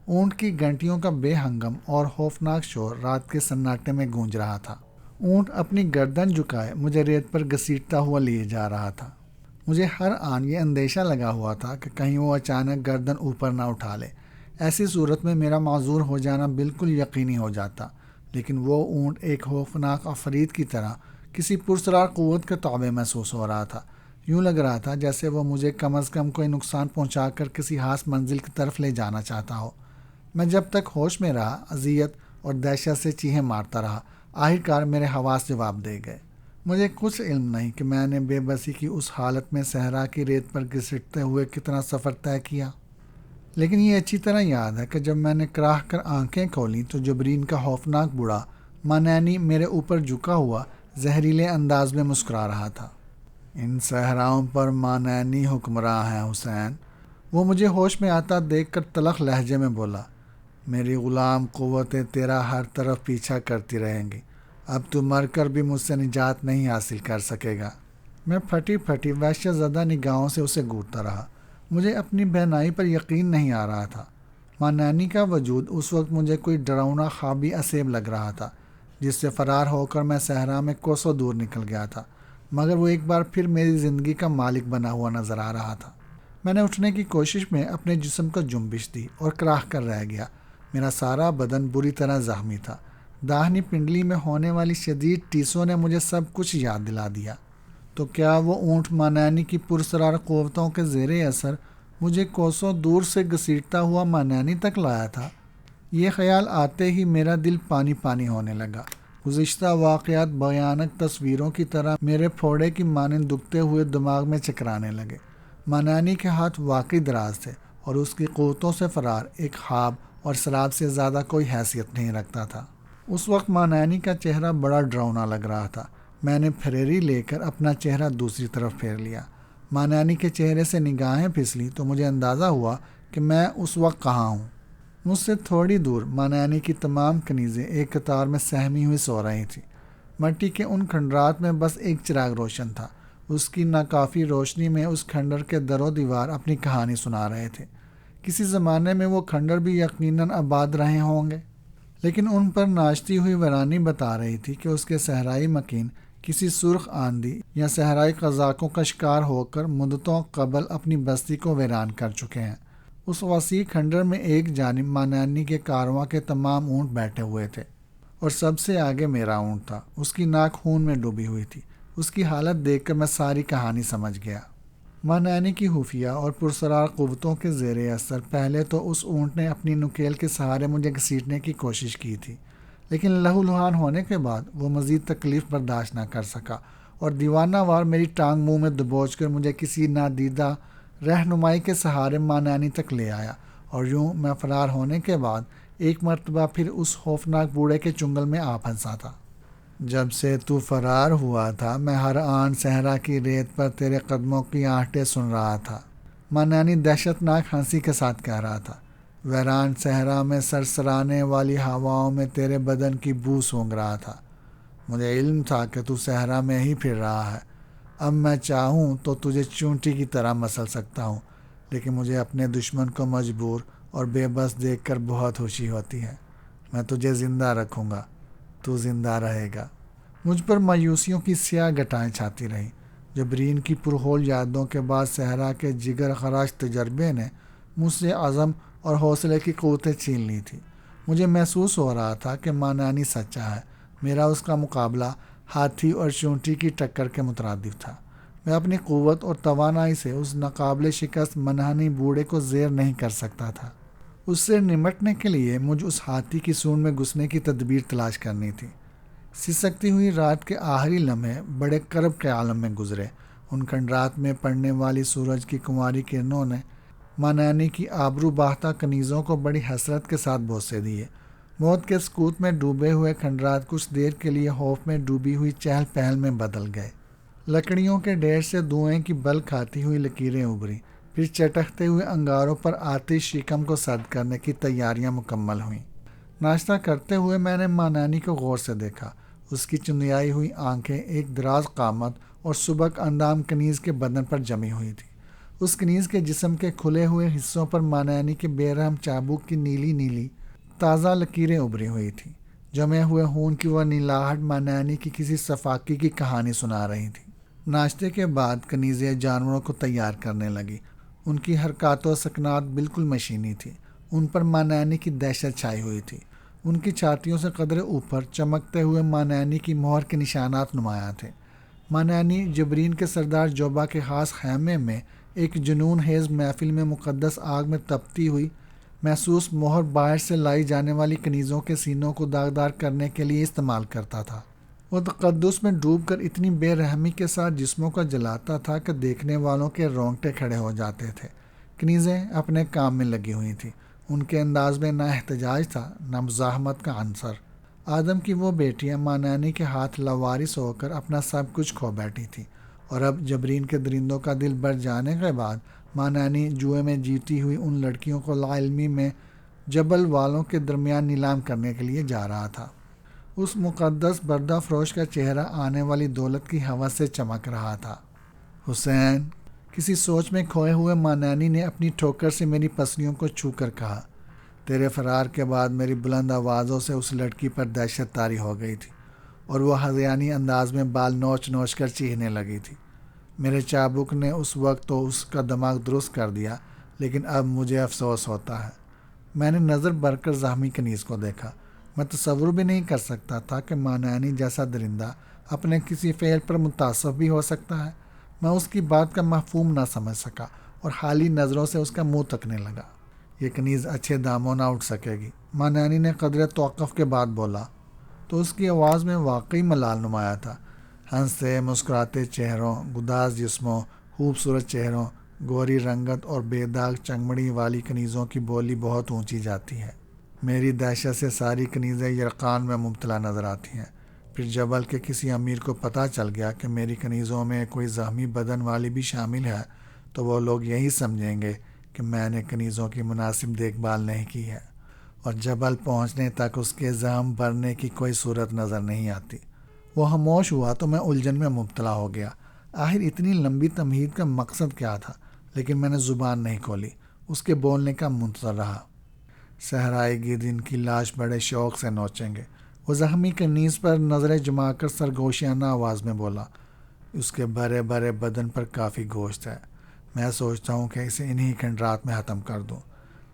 اونٹ کی گھنٹیوں کا بے ہنگم اور خوفناک شور رات کے سناٹے میں گونج رہا تھا۔ اونٹ اپنی گردن جھکائے مجھے ریت پر گھسیٹتا ہوا لیے جا رہا تھا۔ مجھے ہر آن یہ اندیشہ لگا ہوا تھا کہ کہیں وہ اچانک گردن اوپر نہ اٹھا لے۔ ایسی صورت میں میرا معذور ہو جانا بالکل یقینی ہو جاتا، لیکن وہ اونٹ ایک خوفناک عفریت کی طرح کسی پرسرار قوت کے تابع محسوس ہو رہا تھا۔ یوں لگ رہا تھا جیسے وہ مجھے کم از کم کوئی نقصان پہنچا کر کسی خاص منزل کی طرف لے جانا چاہتا ہو۔ میں جب تک ہوش میں رہا اذیت اور دہشت سے چیخیں مارتا رہا۔ آخر کار میرے حواس جواب دے گئے۔ مجھے کچھ علم نہیں کہ میں نے بے بسی کی اس حالت میں صحرا کی ریت پر گھسٹتے ہوئے کتنا سفر طے کیا، لیکن یہ اچھی طرح یاد ہے کہ جب میں نے کراہ کر آنکھیں کھولیں تو جبرین کا خوفناک بوڑھا مانینی میرے اوپر جھکا ہوا زہریلے انداز میں مسکرا رہا تھا۔ ان صحراؤں پر مانینی حکمراں ہیں حسین، وہ مجھے ہوش میں آتا دیکھ کر تلخ لہجے میں بولا۔ میری غلام قوتیں تیرا ہر طرف پیچھا کرتی رہیں گی، اب تو مر کر بھی مجھ سے نجات نہیں حاصل کر سکے گا۔ میں پھٹی پھٹی وحشت زدہ نگاہوں سے اسے گھورتا رہا۔ مجھے اپنی بہنائی پر یقین نہیں آ رہا تھا۔ مانینی کا وجود اس وقت مجھے کوئی ڈراؤنا خوابی اسیب لگ رہا تھا جس سے فرار ہو کر میں صحرا میں کوسوں دور نکل گیا تھا، مگر وہ ایک بار پھر میری زندگی کا مالک بنا ہوا نظر آ رہا تھا۔ میں نے اٹھنے کی کوشش میں اپنے جسم کو جنبش دی اور کراہ کر رہ گیا۔ میرا سارا بدن بری طرح زخمی تھا۔ داہنی پنڈلی میں ہونے والی شدید ٹیسوں نے مجھے سب کچھ یاد دلا دیا۔ تو کیا وہ اونٹ مانینی کی پرسرار قوتوں کے زیر اثر مجھے کوسوں دور سے گھسیٹتا ہوا مانانی تک لایا تھا۔ یہ خیال آتے ہی میرا دل پانی پانی ہونے لگا۔ گزشتہ واقعات بھیانک تصویروں کی طرح میرے پھوڑے کی مانند دکھتے ہوئے دماغ میں چکرانے لگے۔ مانانی کے ہاتھ واقعی دراز تھے اور اس کی قوتوں سے فرار ایک خواب اور سراب سے زیادہ کوئی حیثیت نہیں رکھتا تھا۔ اس وقت مانانی کا چہرہ بڑا ڈراؤنا لگ رہا تھا۔ میں نے پھریری لے کر اپنا چہرہ دوسری طرف پھیر لیا۔ مانانی کے چہرے سے نگاہیں پھسلی تو مجھے اندازہ ہوا کہ میں اس وقت کہاں ہوں۔ مجھ سے تھوڑی دور مانانی کی تمام کنیزیں ایک قطار میں سہمی ہوئی سو رہی تھیں۔ مٹی کے ان کھنڈرات میں بس ایک چراغ روشن تھا۔ اس کی ناکافی روشنی میں اس کھنڈر کے در و دیوار اپنی کہانی سنا رہے تھے۔ کسی زمانے میں وہ کھنڈر بھی یقیناً آباد رہے ہوں گے، لیکن ان پر ناچتی ہوئی ویرانی بتا رہی تھی کہ اس کے صحرائی مکین کسی سرخ آندھی یا صحرائی قزاقوں کا شکار ہو کر مدتوں قبل اپنی بستی کو ویران کر چکے ہیں۔ اس وسیع کھنڈر میں ایک جانب مانانی کے کارواں کے تمام اونٹ بیٹھے ہوئے تھے اور سب سے آگے میرا اونٹ تھا۔ اس کی ناک خون میں ڈوبی ہوئی تھی۔ اس کی حالت دیکھ کر میں ساری کہانی سمجھ گیا۔ مانانی کی خفیہ اور پرسرار قوتوں کے زیر اثر پہلے تو اس اونٹ نے اپنی نکیل کے سہارے مجھے گھسیٹنے کی کوشش کی تھی، لیکن لہو لہان ہونے کے بعد وہ مزید تکلیف برداشت نہ کر سکا اور دیوانہ وار میری ٹانگ منہ میں دبوچ کر مجھے کسی نادیدہ رہنمائی کے سہارے مانانی تک لے آیا، اور یوں میں فرار ہونے کے بعد ایک مرتبہ پھر اس خوفناک بوڑھے کے چنگل میں آ پھنسا تھا۔ جب سے تو فرار ہوا تھا میں ہر آن صحرا کی ریت پر تیرے قدموں کی آہٹیں سن رہا تھا، مانانی دہشت ناک ہنسی کے ساتھ کہہ رہا تھا۔ ویران صحرا میں سرسرانے والی ہواؤں میں تیرے بدن کی بو سونگھ رہا تھا۔ مجھے علم تھا کہ تو صحرا میں ہی پھر رہا ہے۔ اب میں چاہوں تو تجھے چونٹی کی طرح مسل سکتا ہوں، لیکن مجھے اپنے دشمن کو مجبور اور بے بس دیکھ کر بہت خوشی ہوتی ہے۔ میں تجھے زندہ رکھوں گا، تو زندہ رہے گا۔ مجھ پر مایوسیوں کی سیاہ گھٹائیں چھاتی رہیں۔ جبرین کی پرہول یادوں کے بعد صحرا کے جگر خراش تجربے نے مجھ سے عزم اور حوصلے کی قوتیں چھین لی تھی۔ مجھے محسوس ہو رہا تھا کہ مانانی سچا ہے۔ میرا اس کا مقابلہ ہاتھی اور چونٹی کی ٹکر کے مترادف تھا۔ میں اپنی قوت اور توانائی سے اس ناقابل شکست منحنی بوڑھے کو زیر نہیں کر سکتا تھا۔ اس سے نمٹنے کے لیے مجھ اس ہاتھی کی سونڈ میں گھسنے کی تدبیر تلاش کرنی تھی۔ سسکتی ہوئی رات کے آخری لمحے بڑے کرب کے عالم میں گزرے۔ ان کھنڈرات میں پڑنے والی سورج کی کنواری کرنوں نے مانانی کی آبرو باختہ کنیزوں کو بڑی حسرت کے ساتھ بوسے دیے۔ موت کے سکوت میں ڈوبے ہوئے کھنڈرات کچھ دیر کے لیے خوف میں ڈوبی ہوئی چہل پہل میں بدل گئے۔ لکڑیوں کے ڈھیر سے دھوئیں کی بل کھاتی ہوئی لکیریں ابھری، پھر چٹکتے ہوئے انگاروں پر آتش شکم کو سرد کرنے کی تیاریاں مکمل ہوئیں۔ ناشتہ کرتے ہوئے میں نے مانانی کو غور سے دیکھا۔ اس کی چندیائی ہوئی آنکھیں ایک دراز قامت اور سبک اندام کنیز کے بدن پر جمی ہوئی تھی۔ اس کنیز کے جسم کے کھلے ہوئے حصوں پر مانانی کے بے رحم چابک کی نیلی نیلی تازہ لکیریں ابھری ہوئی تھیں۔ جمے ہوئے خون کی وہ نیلاہٹ مانانی کی کسی صفاقی کی کہانی سنا رہی تھی۔ ناشتے کے بعد کنیزیں جانوروں کو تیار کرنے لگی۔ ان کی حرکات و سکنات بالکل مشینی تھی۔ ان پر مانانی کی دہشت چھائی ہوئی تھی۔ ان کی چھاتیوں سے قدرے اوپر چمکتے ہوئے مانانی کی مہر کے نشانات نمایاں تھے۔ مانانی جبرین کے سردار جوبا کے خاص خیمے میں ایک جنون خیز محفل میں مقدس آگ میں تپتی ہوئی محسوس مہر باہر سے لائی جانے والی کنیزوں کے سینوں کو داغدار کرنے کے لیے استعمال کرتا تھا۔ وہ تقدس میں ڈوب کر اتنی بے رحمی کے ساتھ جسموں کا جلاتا تھا کہ دیکھنے والوں کے رونگٹے کھڑے ہو جاتے تھے۔ کنیزیں اپنے کام میں لگی ہوئی تھیں۔ ان کے انداز میں نہ احتجاج تھا نہ مزاحمت کا عنصر۔ آدم کی وہ بیٹیاں مانانی کے ہاتھ لاوارث ہو کر اپنا سب کچھ کھو بیٹھی تھیں، اور اب جبرین کے درندوں کا دل بڑھ جانے کے بعد مانانی جوئے میں جیتی ہوئی ان لڑکیوں کو لا علمی میں جبل والوں کے درمیان نیلام کرنے کے لیے جا رہا تھا۔ اس مقدس بردہ فروش کا چہرہ آنے والی دولت کی ہوس سے چمک رہا تھا۔ حسین، کسی سوچ میں کھوئے ہوئے مانانی نے اپنی ٹھوکر سے میری پسلیوں کو چھو کر کہا۔ تیرے فرار کے بعد میری بلند آوازوں سے اس لڑکی پر دہشت طاری ہو گئی تھی، اور وہ ہذیانی انداز میں بال نوچ نوچ کر چیخنے لگی تھی۔ میرے چابک نے اس وقت تو اس کا دماغ درست کر دیا، لیکن اب مجھے افسوس ہوتا ہے۔ میں نے نظر بھر کر زخمی کنیز کو دیکھا۔ میں تصور بھی نہیں کر سکتا تھا کہ مانانی جیسا درندہ اپنے کسی فعل پر متعصب بھی ہو سکتا ہے۔ میں اس کی بات کا مفہوم نہ سمجھ سکا اور حالی نظروں سے اس کا منہ تکنے لگا۔ یہ کنیز اچھے داموں نہ اٹھ سکے گی، ماں نانی نے قدرے توقف کے بعد بولا، تو اس کی آواز میں واقعی ملال نمایاں تھا۔ ہنستے مسکراتے چہروں، گداز جسموں، خوبصورت چہروں، گوری رنگت اور بے داغ چنگمڑی والی کنیزوں کی بولی بہت اونچی جاتی ہے۔ میری دہشت سے ساری کنیزیں یرقان میں مبتلا نظر آتی ہیں۔ پھر جبل کے کسی امیر کو پتہ چل گیا کہ میری کنیزوں میں کوئی زخمی بدن والی بھی شامل ہے، تو وہ لوگ یہی سمجھیں گے کہ میں نے کنیزوں کی مناسب دیکھ بھال نہیں کی ہے، اور جبل پہنچنے تک اس کے زخم بھرنے کی کوئی صورت نظر نہیں آتی۔ وہ خاموش ہوا تو میں الجھن میں مبتلا ہو گیا۔ آخر اتنی لمبی تمہید کا مقصد کیا تھا؟ لیکن میں نے زبان نہیں کھولی، اس کے بولنے کا منتظر رہا۔ صحرائے گرد ان کی لاش بڑے شوق سے نوچیں گے، وہ زخمی کنیز پر نظریں جما کر سرگوشیانہ آواز میں بولا۔ اس کے بھرے بھرے بدن پر کافی گوشت ہے، میں سوچتا ہوں کہ اسے انہی کھنڈرات میں ختم کر دوں۔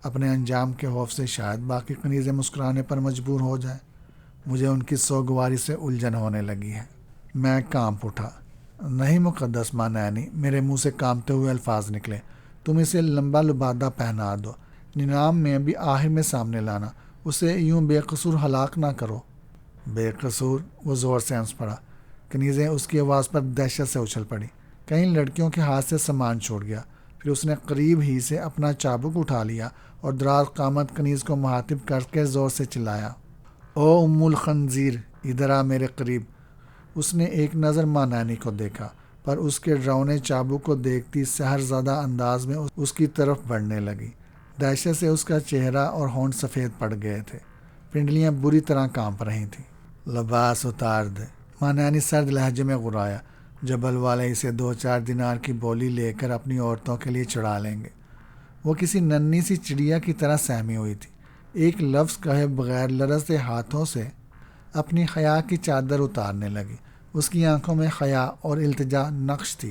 اپنے انجام کے خوف سے شاید باقی کنیزیں مسکرانے پر مجبور ہو جائیں۔ مجھے ان کی سوگواری سے الجھن ہونے لگی ہے۔ میں کانپ اٹھا۔ نہیں مقدس ماں نانی، میرے منہ سے کانپتے ہوئے الفاظ نکلے، تم اسے لمبا لبادہ پہنا دو، نظام میں بھی آخر میں سامنے لانا، اسے یوں بے قصور ہلاک نہ کرو۔ بے قصور؟ وہ زور سے ہنس پڑا۔ کنیزیں اس کی آواز پر دہشت سے اچھل پڑی۔ کئی لڑکیوں کے ہاتھ سے سامان چھوٹ گیا۔ پھر اس نے قریب ہی سے اپنا چابک اٹھا لیا اور دراز قامت کنیز کو مخاطب کر کے زور سے چلایا، او ام الخنزیر، ادھر آ میرے قریب۔ اس نے ایک نظر ماں نانی کو دیکھا، پر اس کے ڈراؤنے چابک کو دیکھتی سحر زدہ انداز میں اس کی طرف بڑھنے لگی۔ دہشت سے اس کا چہرہ اور ہونٹ سفید پڑ گئے تھے، پنڈلیاں بری طرح کانپ رہی تھیں۔ لباس اتار دے، ماں نانی سرد لہجے میں غرایا، جبل والے اسے 2-4 دینار کی بولی لے کر اپنی عورتوں کے لیے چڑھا لیں گے۔ وہ کسی ننھی سی چڑیا کی طرح سہمی ہوئی تھی، ایک لفظ کہے بغیر لرزتے ہاتھوں سے اپنی حیا کی چادر اتارنے لگی۔ اس کی آنکھوں میں حیا اور التجا نقش تھی۔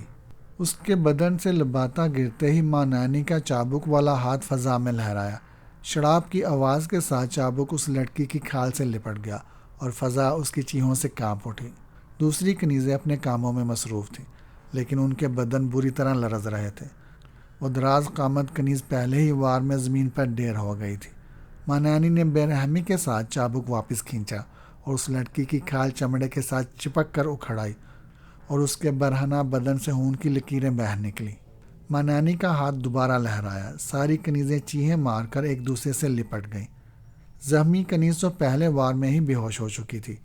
اس کے بدن سے لباتا گرتے ہی ماں نانی کا چابک والا ہاتھ فضا میں لہرایا۔ شراب کی آواز کے ساتھ چابک اس لڑکی کی کھال سے لپٹ گیا اور فضا اس کی چیخوں سے کانپ اٹھی۔ دوسری کنیزیں اپنے کاموں میں مصروف تھیں، لیکن ان کے بدن بری طرح لرز رہے تھے۔ وہ دراز قامت کنیز پہلے ہی وار میں زمین پر ڈھیر ہو گئی تھی۔ ماں نانی نے بے رحمی کے ساتھ چابک واپس کھینچا اور اس لڑکی کی کھال چمڑے کے ساتھ چپک کر اکھڑائی اور اس کے برہنہ بدن سے خون کی لکیریں بہہ نکلی۔ ماں نانی کا ہاتھ دوبارہ لہرایا، ساری کنیزیں چیخیں مار کر ایک دوسرے سے لپٹ گئیں۔ زخمی کنیز تو پہلے وار میں ہی بے ہوش ہو چکی تھی۔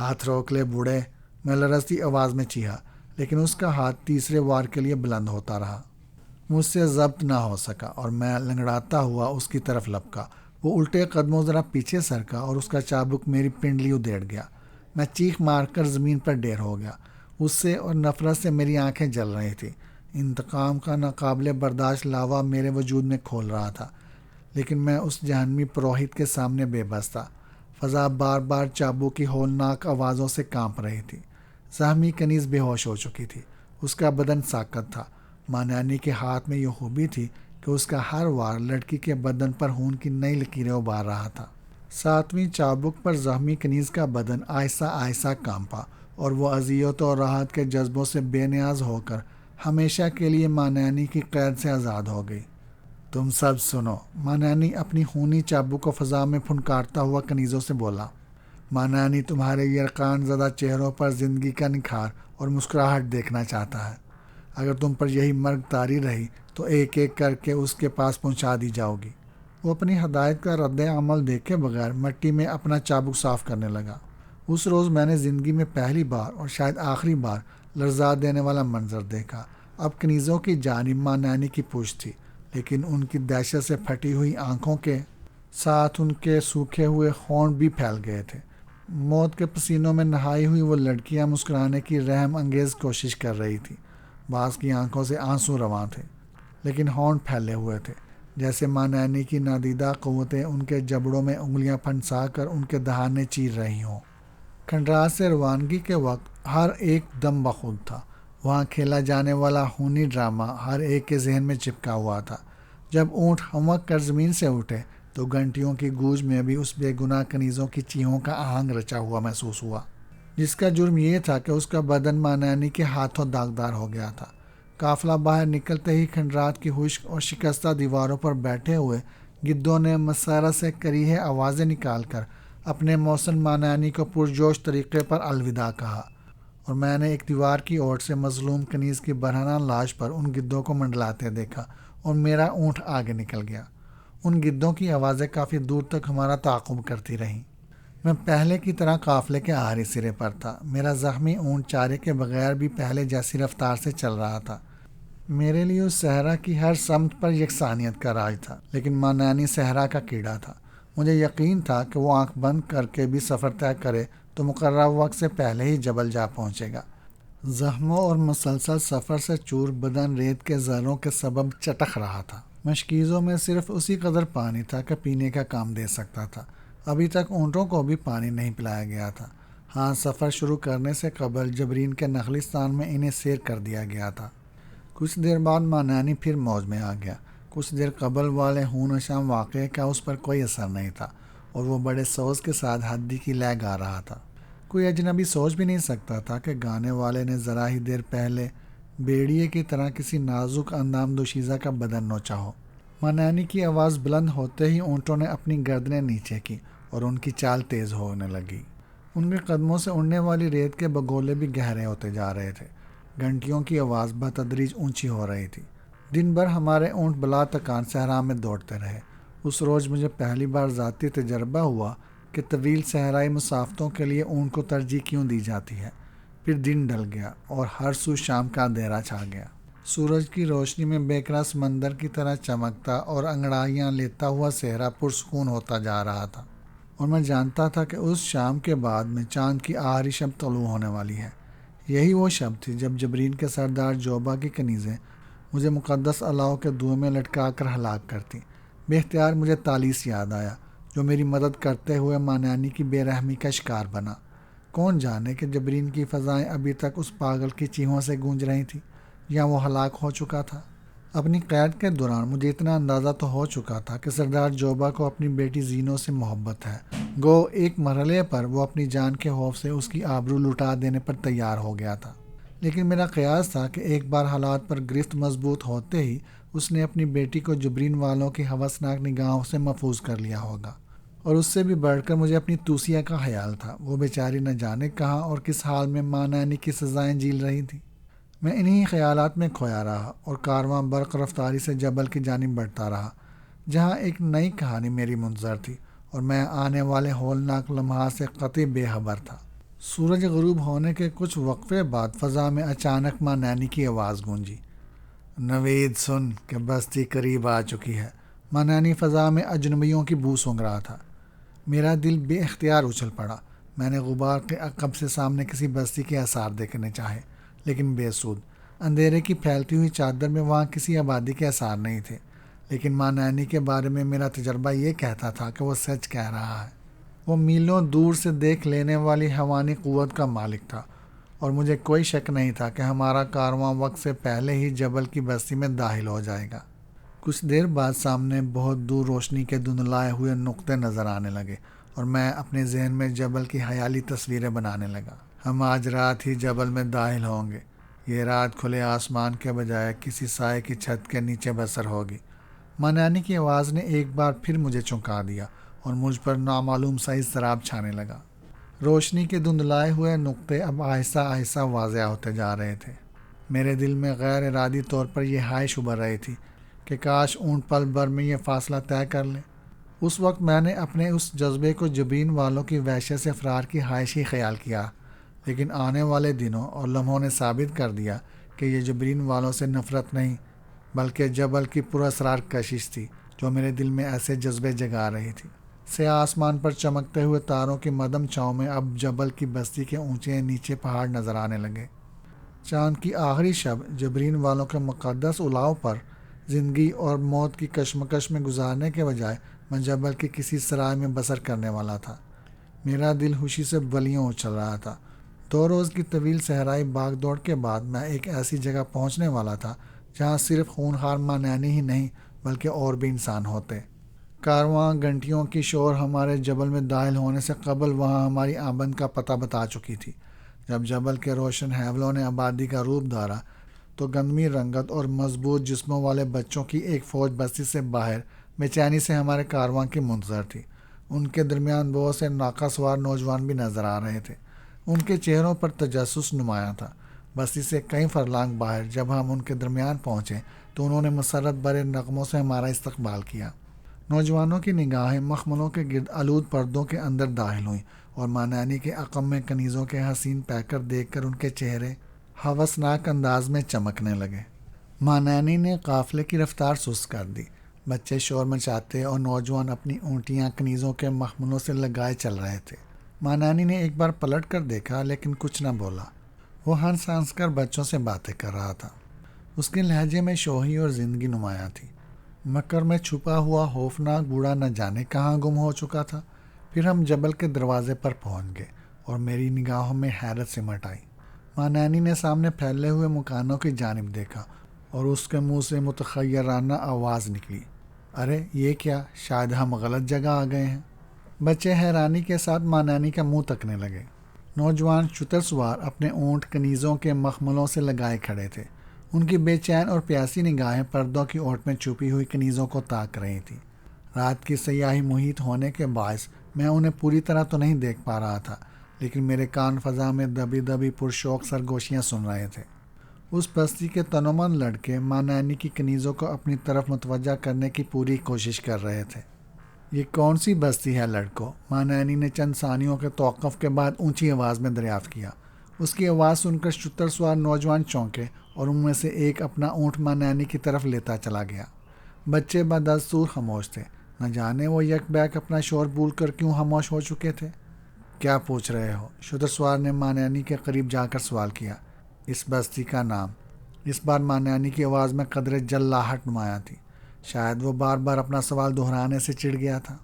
ہاتھ روک لے بوڑھے، میں لرزتی آواز میں چیخا، لیکن اس کا ہاتھ تیسرے وار کے لیے بلند ہوتا رہا۔ مجھ سے ضبط نہ ہو سکا اور میں لنگڑاتا ہوا اس کی طرف لپکا۔ وہ الٹے قدموں ذرا پیچھے سرکا اور اس کا چابک میری پنڈلی ادھیڑ گیا۔ میں چیخ مار کر زمین پر ڈھیر ہو گیا۔ اس سے اور نفرت سے میری آنکھیں جل رہی تھیں۔ انتقام کا ناقابل برداشت لاوا میرے وجود میں کھول رہا تھا، لیکن میں اس جہنمی پروہت کے سامنے بے بس تھا۔ فضا بار بار چابو کی ہولناک آوازوں سے کانپ رہی تھی۔ زخمی کنیز بے ہوش ہو چکی تھی، اس کا بدن ساکت تھا۔ ماں نانی کے ہاتھ میں یہ خوبی تھی کہ اس کا ہر وار لڑکی کے بدن پر خون کی نئی لکیریں ابار رہا تھا۔ 7ویں چابک پر زخمی کنیز کا بدن آہستہ آہستہ کانپا اور وہ اذیت و راحت کے جذبوں سے بے نیاز ہو کر ہمیشہ کے لیے ماں نانی کی قید سے آزاد ہو گئی۔ تم سب سنو، ماں نانی اپنی خونی چابک کو فضا میں پھنکارتا ہوا کنیزوں سے بولا۔ ماں نانی تمہارے یرقان زدہ چہروں پر زندگی کا نکھار اور مسکراہٹ دیکھنا چاہتا ہے۔ اگر تم پر یہی مرگ طاری رہی تو ایک ایک کر کے اس کے پاس پہنچا دی جاؤ گی۔ وہ اپنی ہدایت کا رد عمل دیکھے بغیر مٹی میں اپنا چابک صاف کرنے لگا۔ اس روز میں نے زندگی میں پہلی بار اور شاید آخری بار لرزا دینے والا منظر دیکھا۔ اب کنیزوں کی جانب ماں نانی کی پشت تھی، لیکن ان کی دہشت سے پھٹی ہوئی آنکھوں کے ساتھ ان کے سوکھے ہوئے ہونٹ بھی پھیل گئے تھے۔ موت کے پسینوں میں نہائی ہوئی وہ لڑکیاں مسکرانے کی رحم انگیز کوشش کر رہی تھیں۔ بعض کی آنکھوں سے آنسو رواں تھے، لیکن ہونٹ پھیلے ہوئے تھے، جیسے ماں نانی کی نادیدہ قوتیں ان کے جبڑوں میں انگلیاں پھنسا کر ان کے دہانے چیر رہی ہوں۔ کھنڈرات سے روانگی کے وقت ہر ایک دم بخود تھا۔ وہاں کھیلا جانے والا خونی ڈرامہ ہر ایک کے ذہن میں چپکا ہوا تھا۔ جب اونٹ ہمک کر زمین سے اٹھے تو گھنٹیوں کی گونج میں بھی اس بے گناہ کنیزوں کی چیخوں کا آہنگ رچا ہوا محسوس ہوا، جس کا جرم یہ تھا کہ اس کا بدن ماں نانی کے ہاتھوں داغدار ہو گیا تھا۔ قافلہ باہر نکلتے ہی کھنڈرات کی خشک اور شکستہ دیواروں پر بیٹھے ہوئے گدوں نے مسرت سے کریہ آوازیں نکال کر اپنے محسن مانعانی کو پرجوش طریقے پر الوداع کہا، اور میں نے ایک دیوار کی اوٹ سے مظلوم کنیز کی برہنہ لاش پر ان گدوں کو منڈلاتے دیکھا اور میرا اونٹ آگے نکل گیا۔ ان گدوں کی آوازیں کافی دور تک ہمارا تعاقب کرتی رہیں۔ میں پہلے کی طرح قافلے کے آخری سرے پر تھا۔ میرا زخمی اونٹ چارے کے بغیر بھی پہلے جیسی رفتار سے چل رہا تھا۔ میرے لیے اس صحرا کی ہر سمت پر یکسانیت کا راج تھا، لیکن مانعانی صحرا کا کیڑا تھا۔ مجھے یقین تھا کہ وہ آنکھ بند کر کے بھی سفر طے کرے تو مقررہ وقت سے پہلے ہی جبل جا پہنچے گا۔ زخموں اور مسلسل سفر سے چور بدن ریت کے ذروں کے سبب چٹخ رہا تھا۔ مشکیزوں میں صرف اسی قدر پانی تھا کہ پینے کا کام دے سکتا تھا۔ ابھی تک اونٹوں کو بھی پانی نہیں پلایا گیا تھا۔ ہاں، سفر شروع کرنے سے قبل جبرین کے نخلستان میں انہیں سیر کر دیا گیا تھا۔ کچھ دیر بعد مانعانی پھر موج میں آ گیا۔ کچھ دیر قبل والے ہون و شام واقعے کا اس پر کوئی اثر نہیں تھا، اور وہ بڑے سوز کے ساتھ ہدی کی لے گا رہا تھا۔ کوئی اجنبی سوچ بھی نہیں سکتا تھا کہ گانے والے نے ذرا ہی دیر پہلے بیڑیے کی طرح کسی نازک اندام دوشیزہ کا بدن نوچا ہو۔ مانعانی کی آواز بلند ہوتے ہی اونٹوں نے اپنی گردنیں نیچے کی اور ان کی چال تیز ہونے لگی۔ ان کے قدموں سے اڑنے والی ریت کے بگولے بھی گہرے ہوتے جا رہے تھے۔ گھنٹیوں کی آواز بتدریج اونچی ہو رہی تھی۔ دن بھر ہمارے اونٹ بلا تکان صحرا میں دوڑتے رہے۔ اس روز مجھے پہلی بار ذاتی تجربہ ہوا کہ طویل صحرائی مسافتوں کے لیے اونٹ کو ترجیح کیوں دی جاتی ہے۔ پھر دن ڈل گیا اور ہر سو شام کا اندھیرا چھا گیا۔ سورج کی روشنی میں بیکرا سمندر کی طرح چمکتا اور انگڑائیاں لیتا ہوا صحرا پرسکون ہوتا جا رہا تھا، اور میں جانتا تھا کہ اس شام کے بعد میں چاند کی آخری شب طلوع ہونے والی ہے۔ یہی وہ شب تھی جب جبرین کے سردار جوبا کی کنیزیں مجھے مقدس الاؤ کے دھوئیں میں لٹکا کر ہلاک کرتی۔ بے اختیار مجھے تالیس یاد آیا، جو میری مدد کرتے ہوئے مانعانی کی بے رحمی کا شکار بنا۔ کون جانے کہ جبرین کی فضائیں ابھی تک اس پاگل کی چیخوں سے گونج رہی تھیں، یا وہ ہلاک ہو چکا تھا۔ اپنی قید کے دوران مجھے اتنا اندازہ تو ہو چکا تھا کہ سردار جوبا کو اپنی بیٹی زینو سے محبت ہے۔ گو ایک مرحلے پر وہ اپنی جان کے خوف سے اس کی آبرو لٹا دینے پر تیار ہو گیا تھا، لیکن میرا قیاس تھا کہ ایک بار حالات پر گرفت مضبوط ہوتے ہی اس نے اپنی بیٹی کو جبرین والوں کی ہوسناک نگاہوں سے محفوظ کر لیا ہوگا۔ اور اس سے بھی بڑھ کر مجھے اپنی توسیہ کا خیال تھا۔ وہ بیچاری نہ جانے کہاں اور کس حال میں مانعانی کی سزائیں جھیل رہی تھی۔ میں انہی خیالات میں کھویا رہا اور کارواں برق رفتاری سے جبل کی جانب بڑھتا رہا، جہاں ایک نئی کہانی میری منتظر تھی، اور میں آنے والے ہولناک لمحات سے قطعی بے خبر تھا۔ سورج غروب ہونے کے کچھ وقفے بعد فضا میں اچانک مانعانی کی آواز گونجی، نوید سن کہ بستی قریب آ چکی ہے۔ مانعانی فضا میں اجنبیوں کی بو سونگھ رہا تھا۔ میرا دل بے اختیار اچھل پڑا۔ میں نے غبار کے عقب سے سامنے کسی بستی کے آثار دیکھنے چاہے، لیکن بے سود۔ اندھیرے کی پھیلتی ہوئی چادر میں وہاں کسی آبادی کے آثار نہیں تھے، لیکن مانعانی کے بارے میں میرا تجربہ یہ کہتا تھا کہ وہ سچ کہہ رہا ہے۔ وہ میلوں دور سے دیکھ لینے والی حیوانی قوت کا مالک تھا، اور مجھے کوئی شک نہیں تھا کہ ہمارا کارواں وقت سے پہلے ہی جبل کی بستی میں داخل ہو جائے گا۔ کچھ دیر بعد سامنے بہت دور روشنی کے دھندلائے ہوئے نقطے نظر آنے لگے، اور میں اپنے ذہن میں جبل کی خیالی تصویریں بنانے لگا۔ ہم آج رات ہی جبل میں داخل ہوں گے۔ یہ رات کھلے آسمان کے بجائے کسی سائے کی چھت کے نیچے بسر ہوگی۔ مانعانی کی آواز نے ایک بار پھر مجھے چونکا دیا، اور مجھ پر نامعلوم سا اضطراب چھانے لگا۔ روشنی کے دھندلائے ہوئے نقطے اب آہستہ آہستہ واضح ہوتے جا رہے تھے۔ میرے دل میں غیر ارادی طور پر یہ خواہش ابھر رہی تھی کہ کاش اونٹ پل بھر میں یہ فاصلہ طے کر لے۔ اس وقت میں نے اپنے اس جذبے کو جبرین والوں کی وحشت سے فرار کی خواہش ہی خیال کیا، لیکن آنے والے دنوں اور لمحوں نے ثابت کر دیا کہ یہ جبرین والوں سے نفرت نہیں، بلکہ جبل کی پراسرار کشش تھی جو میرے دل میں ایسے جذبے جگا رہی تھی۔ سیاہ آسمان پر چمکتے ہوئے تاروں کی مدھم چھاؤں میں اب جبل کی بستی کے اونچے نیچے پہاڑ نظر آنے لگے۔ چاند کی آخری شب جبرین والوں کے مقدس الاؤ پر زندگی اور موت کی کشمکش میں گزارنے کے بجائے میں جبل کے کسی سرائے میں بسر کرنے والا تھا۔ میرا دل خوشی سے بلیوں اچھل رہا تھا۔ 2 روز کی طویل صحرائی بھاگ دوڑ کے بعد میں ایک ایسی جگہ پہنچنے والا تھا جہاں صرف خونخوار مانعانی ہی نہیں بلکہ اور بھی انسان ہوتے۔ کارواں گھنٹیوں کی شور ہمارے جبل میں داخل ہونے سے قبل وہاں ہماری آمد کا پتہ بتا چکی تھی۔ جب جبل کے روشن ہیولوں نے آبادی کا روپ دھارا تو گندمی رنگت اور مضبوط جسموں والے بچوں کی ایک فوج بستی سے باہر بے چینی سے ہمارے کارواں کی منتظر تھی۔ ان کے درمیان بہت سے ناقہ سوار نوجوان بھی نظر آ رہے تھے۔ ان کے چہروں پر تجسس نمایاں تھا۔ بستی سے کئی فرلانگ باہر جب ہم ان کے درمیان پہنچے تو انہوں نے مسرت بھرے نغموں سے ہمارا استقبال کیا۔ نوجوانوں کی نگاہیں مخملوں کے گرد آلود پردوں کے اندر داخل ہوئیں اور مانانی کے عقب میں کنیزوں کے حسین پیکر دیکھ کر ان کے چہرے ہوسناک انداز میں چمکنے لگے۔ مانانی نے قافلے کی رفتار سست کر دی۔ بچے شور مچاتے اور نوجوان اپنی اونٹیاں کنیزوں کے مخملوں سے لگائے چل رہے تھے۔ مانانی نے ایک بار پلٹ کر دیکھا لیکن کچھ نہ بولا۔ وہ ہنس ہنس کر بچوں سے باتیں کر رہا تھا۔ اس کے لہجے میں شوخی اور زندگی نمایاں تھی۔ مکر میں چھپا ہوا خوفناک بوڑھا نہ جانے کہاں گم ہو چکا تھا۔ پھر ہم جبل کے دروازے پر پہنچ گئے اور میری نگاہوں میں حیرت سمٹ آئی۔ مانانی نے سامنے پھیلے ہوئے مکانوں کی جانب دیکھا اور اس کے منہ سے متخیرانہ آواز نکلی، ارے یہ کیا؟ شاید ہم غلط جگہ آ گئے ہیں۔ بچے حیرانی کے ساتھ مانانی کا منہ تکنے لگے۔ نوجوان شتر سوار اپنے اونٹ کنیزوں کے مخملوں سے لگائے کھڑے تھے۔ ان کی بے چین اور پیاسی نگاہیں پردوں کی اوٹ میں چھپی ہوئی کنیزوں کو تاک رہی تھیں۔ رات کی سیاہی محیط ہونے کے باعث میں انہیں پوری طرح تو نہیں دیکھ پا رہا تھا، لیکن میرے کان فضا میں دبی دبی پرشوق سرگوشیاں سن رہے تھے۔ اس بستی کے تنومند لڑکے مانانی کی کنیزوں کو اپنی طرف متوجہ کرنے کی پوری کوشش کر رہے تھے۔ یہ کون سی بستی ہے لڑکوں؟ مانانی نے چند ثانیوں کے توقف کے بعد اونچی آواز میں دریافت کیا۔ اس کی آواز سن کر شتر سوار نوجوان چونکے اور ان میں سے ایک اپنا اونٹ مانانی کی طرف لیتا چلا گیا۔ بچے بدستور خاموش تھے۔ نہ جانے وہ یک بیک اپنا شور بھول کر کیوں خاموش ہو چکے تھے۔ کیا پوچھ رہے ہو؟ شتر سوار نے مانانی کے قریب جا کر سوال کیا۔ اس بستی کا نام۔ اس بار مانانی کی آواز میں قدرے جلاہٹ نمایاں تھی۔ شاید وہ بار بار اپنا سوال دہرانے سے چڑ گیا تھا۔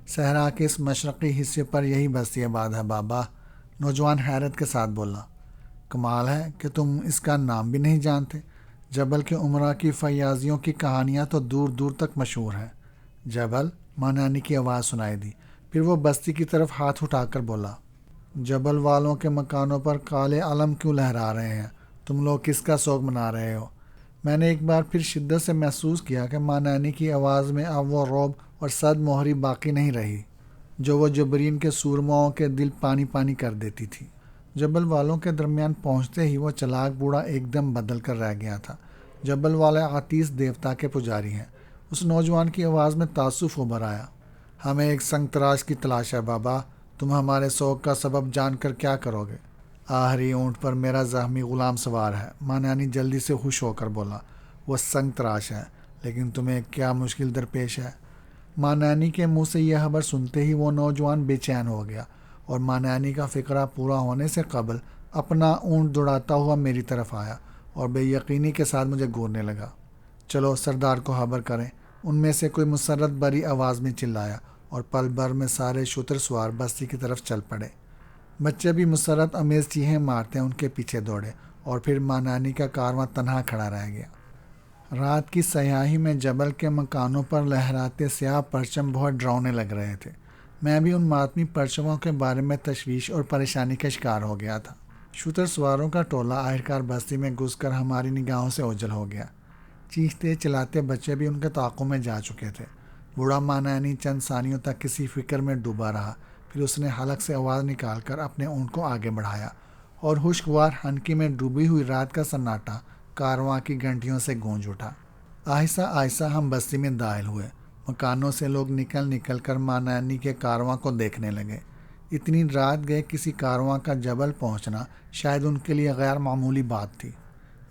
صحرا کے اس مشرقی حصے پر یہی بستی آباد ہے بابا، نوجوان حیرت کے ساتھ بولا۔ کمال ہے کہ تم اس کا نام بھی نہیں جانتے۔ جبل کے عمرہ کی فیاضیوں کی کہانیاں تو دور دور تک مشہور ہیں۔ جبل؟ مانانی کی آواز سنائی دی۔ پھر وہ بستی کی طرف ہاتھ اٹھا کر بولا، جبل والوں کے مکانوں پر کالے علم کیوں لہرا رہے ہیں؟ تم لوگ کس کا سوگ منا رہے ہو؟ میں نے ایک بار پھر شدت سے محسوس کیا کہ مانانی کی آواز میں اب وہ رعب اور صد مہری باقی نہیں رہی جو وہ جبرین کے سورماؤں کے دل پانی پانی کر دیتی تھی۔ جبل والوں کے درمیان پہنچتے ہی وہ چلاک بوڑھا ایک دم بدل کر رہ گیا تھا۔ جبل والے عتیس دیوتا کے پجاری ہیں۔ اس نوجوان کی آواز میں تعصف ابھر آیا۔ ہمیں ایک سنگ تراش کی تلاش ہے بابا، تم ہمارے سوگ کا سبب جان کر کیا کرو گے؟ آخری اونٹ پر میرا زخمی غلام سوار ہے، مانانی جلدی سے خوش ہو کر بولا۔ وہ سنگ تراش ہے، لیکن تمہیں کیا مشکل درپیش ہے؟ مانانی کے منہ سے یہ خبر سنتے ہی وہ نوجوان بے چین ہو گیا اور مانانی کا فقرہ پورا ہونے سے قبل اپنا اونٹ دوڑاتا ہوا میری طرف آیا اور بے یقینی کے ساتھ مجھے گھورنے لگا۔ چلو سردار کو خبر کریں، ان میں سے کوئی مسرت بھری آواز میں چلایا اور پل بھر میں سارے شتر سوار بستی کی طرف چل پڑے۔ بچے بھی مسرت امیز چیخیں مارتے ان کے پیچھے دوڑے اور پھر مانانی کا کارواں تنہا کھڑا رہ گیا۔ رات کی سیاہی میں جبل کے مکانوں پر لہراتے سیاہ پرچم بہت ڈراؤنے لگ رہے تھے۔ میں بھی ان ماتمی پرچموں کے بارے میں تشویش اور پریشانی کا شکار ہو گیا تھا۔ شتر سواروں کا ٹولہ آخرکار بستی میں گھس کر ہماری نگاہوں سے اوجھل ہو گیا۔ چیختے چلاتے بچے بھی ان کے تعاقب میں جا چکے تھے۔ بوڑھا مانانی چند ثانیوں تک کسی فکر میں ڈوبا رہا، پھر اس نے حلق سے آواز نکال کر اپنے اونٹ کو آگے بڑھایا اور خوشگوار ہنکی میں ڈوبی ہوئی رات کا سناٹا کارواں کی گھنٹیوں سے گونج اٹھا۔ آہستہ آہستہ ہم بستی میں داخل ہوئے۔ مکانوں سے لوگ نکل نکل کر مانانی کے کارواں کو دیکھنے لگے۔ اتنی رات گئے کسی کارواں کا جبل پہنچنا شاید ان کے لیے غیر معمولی بات تھی۔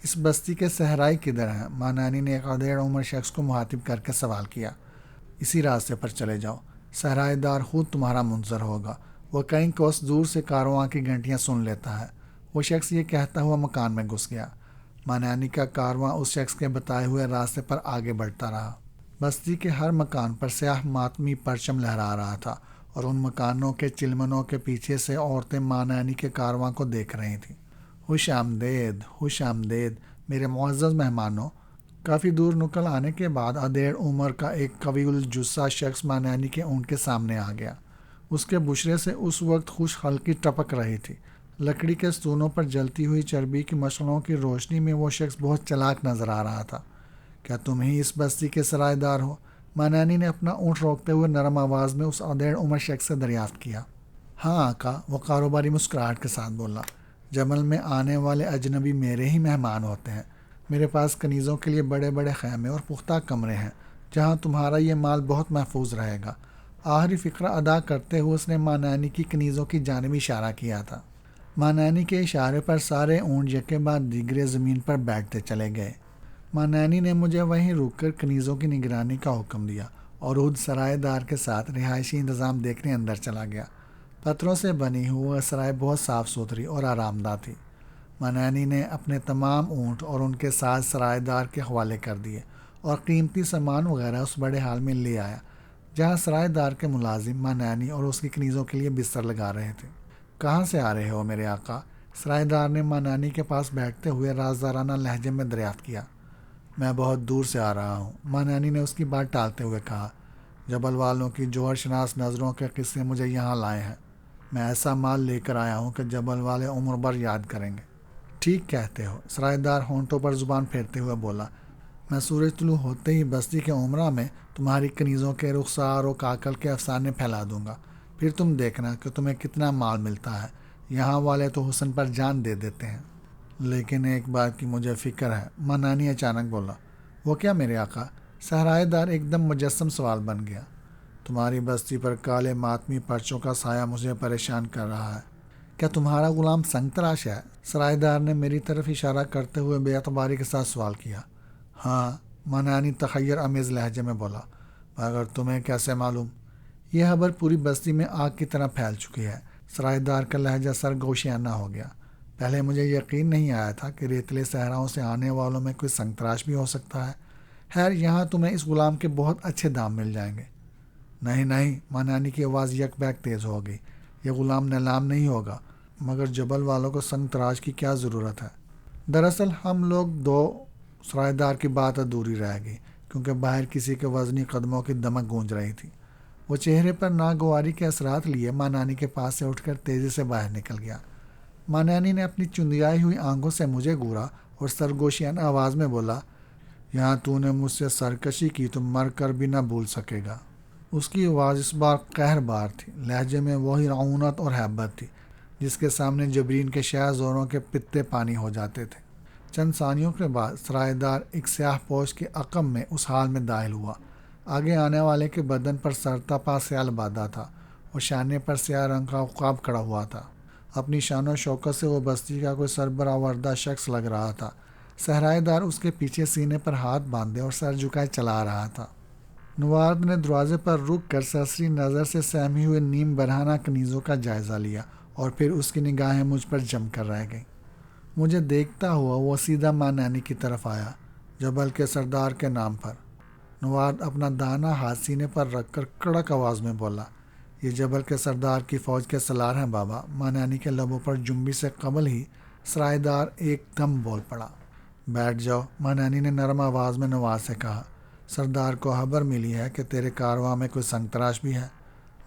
اس بستی کے صحرائی کدھر ہیں؟ مانانی نے ایک ادھیڑ عمر شخص کو مخاطب کر کے سوال کیا۔ اسی راستے پر چلے جاؤ، صحرائی دار خود تمہارا منتظر ہوگا، وہ کئی کوس دور سے کارواں کی گھنٹیاں سن لیتا ہے۔ وہ شخص یہ کہتا ہوا مکان میں گھس گیا۔ مانانی کا کارواں اس شخص کے بتائے ہوئے راستے پر آگے بڑھتا رہا۔ بستی کے ہر مکان پر سیاہ ماتمی پرچم لہرا رہا تھا اور ان مکانوں کے چلمنوں کے پیچھے سے عورتیں مانانی کے کارواں کو دیکھ رہی تھیں۔ خوش آمدید، خوش آمدید میرے معزز مہمانوں۔ کافی دور نکل آنے کے بعد ادھیڑ عمر کا ایک قوی الجثہ شخص مانانی کے اونٹ کے سامنے آ گیا۔ اس کے بشرے سے اس وقت خوش حلقی ٹپک رہی تھی۔ لکڑی کے ستونوں پر جلتی ہوئی چربی کی مشعلوں کی روشنی میں وہ شخص بہت چلاک نظر آ رہا تھا۔ کیا تم ہی اس بستی کے سرائے دار ہو؟ مانانی نے اپنا اونٹ روکتے ہوئے نرم آواز میں اس ادھیڑ عمر شخص سے دریافت کیا۔ ہاں آقا، وہ کاروباری مسکراہٹ کے ساتھ بولا۔ جبل میں آنے والے اجنبی میرے ہی مہمان ہوتے ہیں۔ میرے پاس کنیزوں کے لیے بڑے بڑے خیمے اور پختہ کمرے ہیں جہاں تمہارا یہ مال بہت محفوظ رہے گا۔ آخری فقرہ ادا کرتے ہوئے اس نے مانانی کی کنیزوں کی جانب اشارہ کیا تھا۔ مانانی کے اشارے پر سارے اونٹ یکے بعد دیگرے زمین پر بیٹھتے چلے گئے۔ مانانی نے مجھے وہیں روک کر کنیزوں کی نگرانی کا حکم دیا اور خود سرائے دار کے ساتھ رہائشی انتظام دیکھنے اندر چلا گیا۔ پتھروں سے بنی ہوئی سرائے بہت صاف ستھری اور آرام دہ تھی۔ مانانی نے اپنے تمام اونٹ اور ان کے ساتھ سرائے دار کے حوالے کر دیے اور قیمتی سامان وغیرہ اس بڑے ہال میں لے آیا جہاں سرائے دار کے ملازم مانانی اور اس کی کنیزوں کے لیے بستر لگا رہے تھے۔ کہاں سے آ رہے ہو میرے آقا؟ سرائے دار نے مانانی کے پاس بیٹھتے ہوئے رازدارانہ لہجے میں دریافت کیا۔ میں بہت دور سے آ رہا ہوں، مانانی نے اس کی بات ٹالتے ہوئے کہا۔ جبل والوں کی جوہر شناس نظروں کے قصے مجھے یہاں لائے ہیں۔ میں ایسا مال لے کر آیا ہوں کہ جبل والے عمر بھر یاد کریں گے۔ ٹھیک کہتے ہو، سرائے دار ہونٹوں پر زبان پھیرتے ہوئے بولا۔ میں سورج طلوع ہوتے ہی بستی کے عمرہ میں تمہاری کنیزوں کے رخسار و کاکل کے افسانے پھیلا دوں گا، پھر تم دیکھنا کہ تمہیں کتنا مال ملتا ہے۔ یہاں والے تو حسن پر جان دے دیتے ہیں۔ لیکن ایک بات کی مجھے فکر ہے، مانانی اچانک بولا۔ وہ کیا میرے آقا؟ صحرائے دار ایک دم مجسم سوال بن گیا۔ تمہاری بستی پر کالے ماتمی پرچوں کا سایہ مجھے پریشان کر رہا ہے۔ کیا تمہارا غلام سنگ تراش ہے؟ سرائے دار نے میری طرف اشارہ کرتے ہوئے بے اعتباری کے ساتھ سوال کیا۔ ہاں، مانانی تخیر آمیز لہجے میں بولا، مگر تمہیں کیسے معلوم؟ یہ خبر پوری بستی میں آگ کی طرح پھیل چکی ہے۔ سرائے دار کا لہجہ سرگوشیانہ ہو گیا۔ پہلے مجھے یقین نہیں آیا تھا کہ ریتلے صحراؤں سے آنے والوں میں کوئی سنگ تراش بھی ہو سکتا ہے۔ خیر، یہاں تمہیں اس غلام کے بہت اچھے دام مل جائیں گے۔ نہیں نہیں، مانانی کی آواز یک بیک تیز ہو گئی۔ یہ غلام نیلام نہیں ہوگا، مگر جبل والوں کو سنگ تراش کی کیا ضرورت ہے؟ دراصل ہم لوگ دو، سرائے دار کی بات ادھوری رہ گئی کیونکہ باہر کسی کے وزنی قدموں کی دمک گونج رہی تھی۔ وہ چہرے پر ناگواری کے اثرات لیے مانانی کے پاس سے اٹھ کر تیزی سے باہر نکل گیا۔ مانانی نے اپنی چندیائی ہوئی آنکھوں سے مجھے گھورا اور سرگوشیانہ آواز میں بولا، یہاں تو نے مجھ سے سرکشی کی تو مر کر بھی نہ بھول سکے گا۔ اس کی آواز اس بار قہر بار تھی، لہجے میں وہی رعونت اور ہیبت تھی جس کے سامنے جبرین کے شہ زوروں کے پتے پانی ہو جاتے تھے۔ چند ثانیوں کے بعد سرائے دار ایک سیاہ پوش کے عقب میں اس حال میں داخل ہوا۔ آگے آنے والے کے بدن پر سرتپا سیال باندھا تھا اور شانے پر سیاہ رنگ کا عقاب کڑا ہوا تھا۔ اپنی شان و شوکت سے وہ بستی کا کوئی سربراہ شخص لگ رہا تھا۔ صحرائے دار اس کے پیچھے سینے پر ہاتھ باندھے اور سر جھکائے چلا رہا تھا۔ نوارد نے دروازے پر رک کر سرسری نظر سے سہمی ہوئے نیم برہنہ کنیزوں کا جائزہ لیا اور پھر اس کی نگاہیں مجھ پر جم کر رہ گئیں۔ مجھے دیکھتا ہوا وہ سیدھا مانانی کی طرف آیا، جبل کے سردار کے نام پر۔ نوارد اپنا دانا ہاتھ سینے پر رکھ کر کڑک آواز میں بولا، یہ جبل کے سردار کی فوج کے سالار ہیں بابا۔ مانانی کے لبوں پر جنبش سے قبل ہی سرائے دار ایک دم بول پڑا۔ بیٹھ جاؤ، مانانی نے نرم آواز میں نواز سے کہا۔ سردار کو خبر ملی ہے کہ تیرے کارواں میں کوئی سنگ تراش بھی ہے۔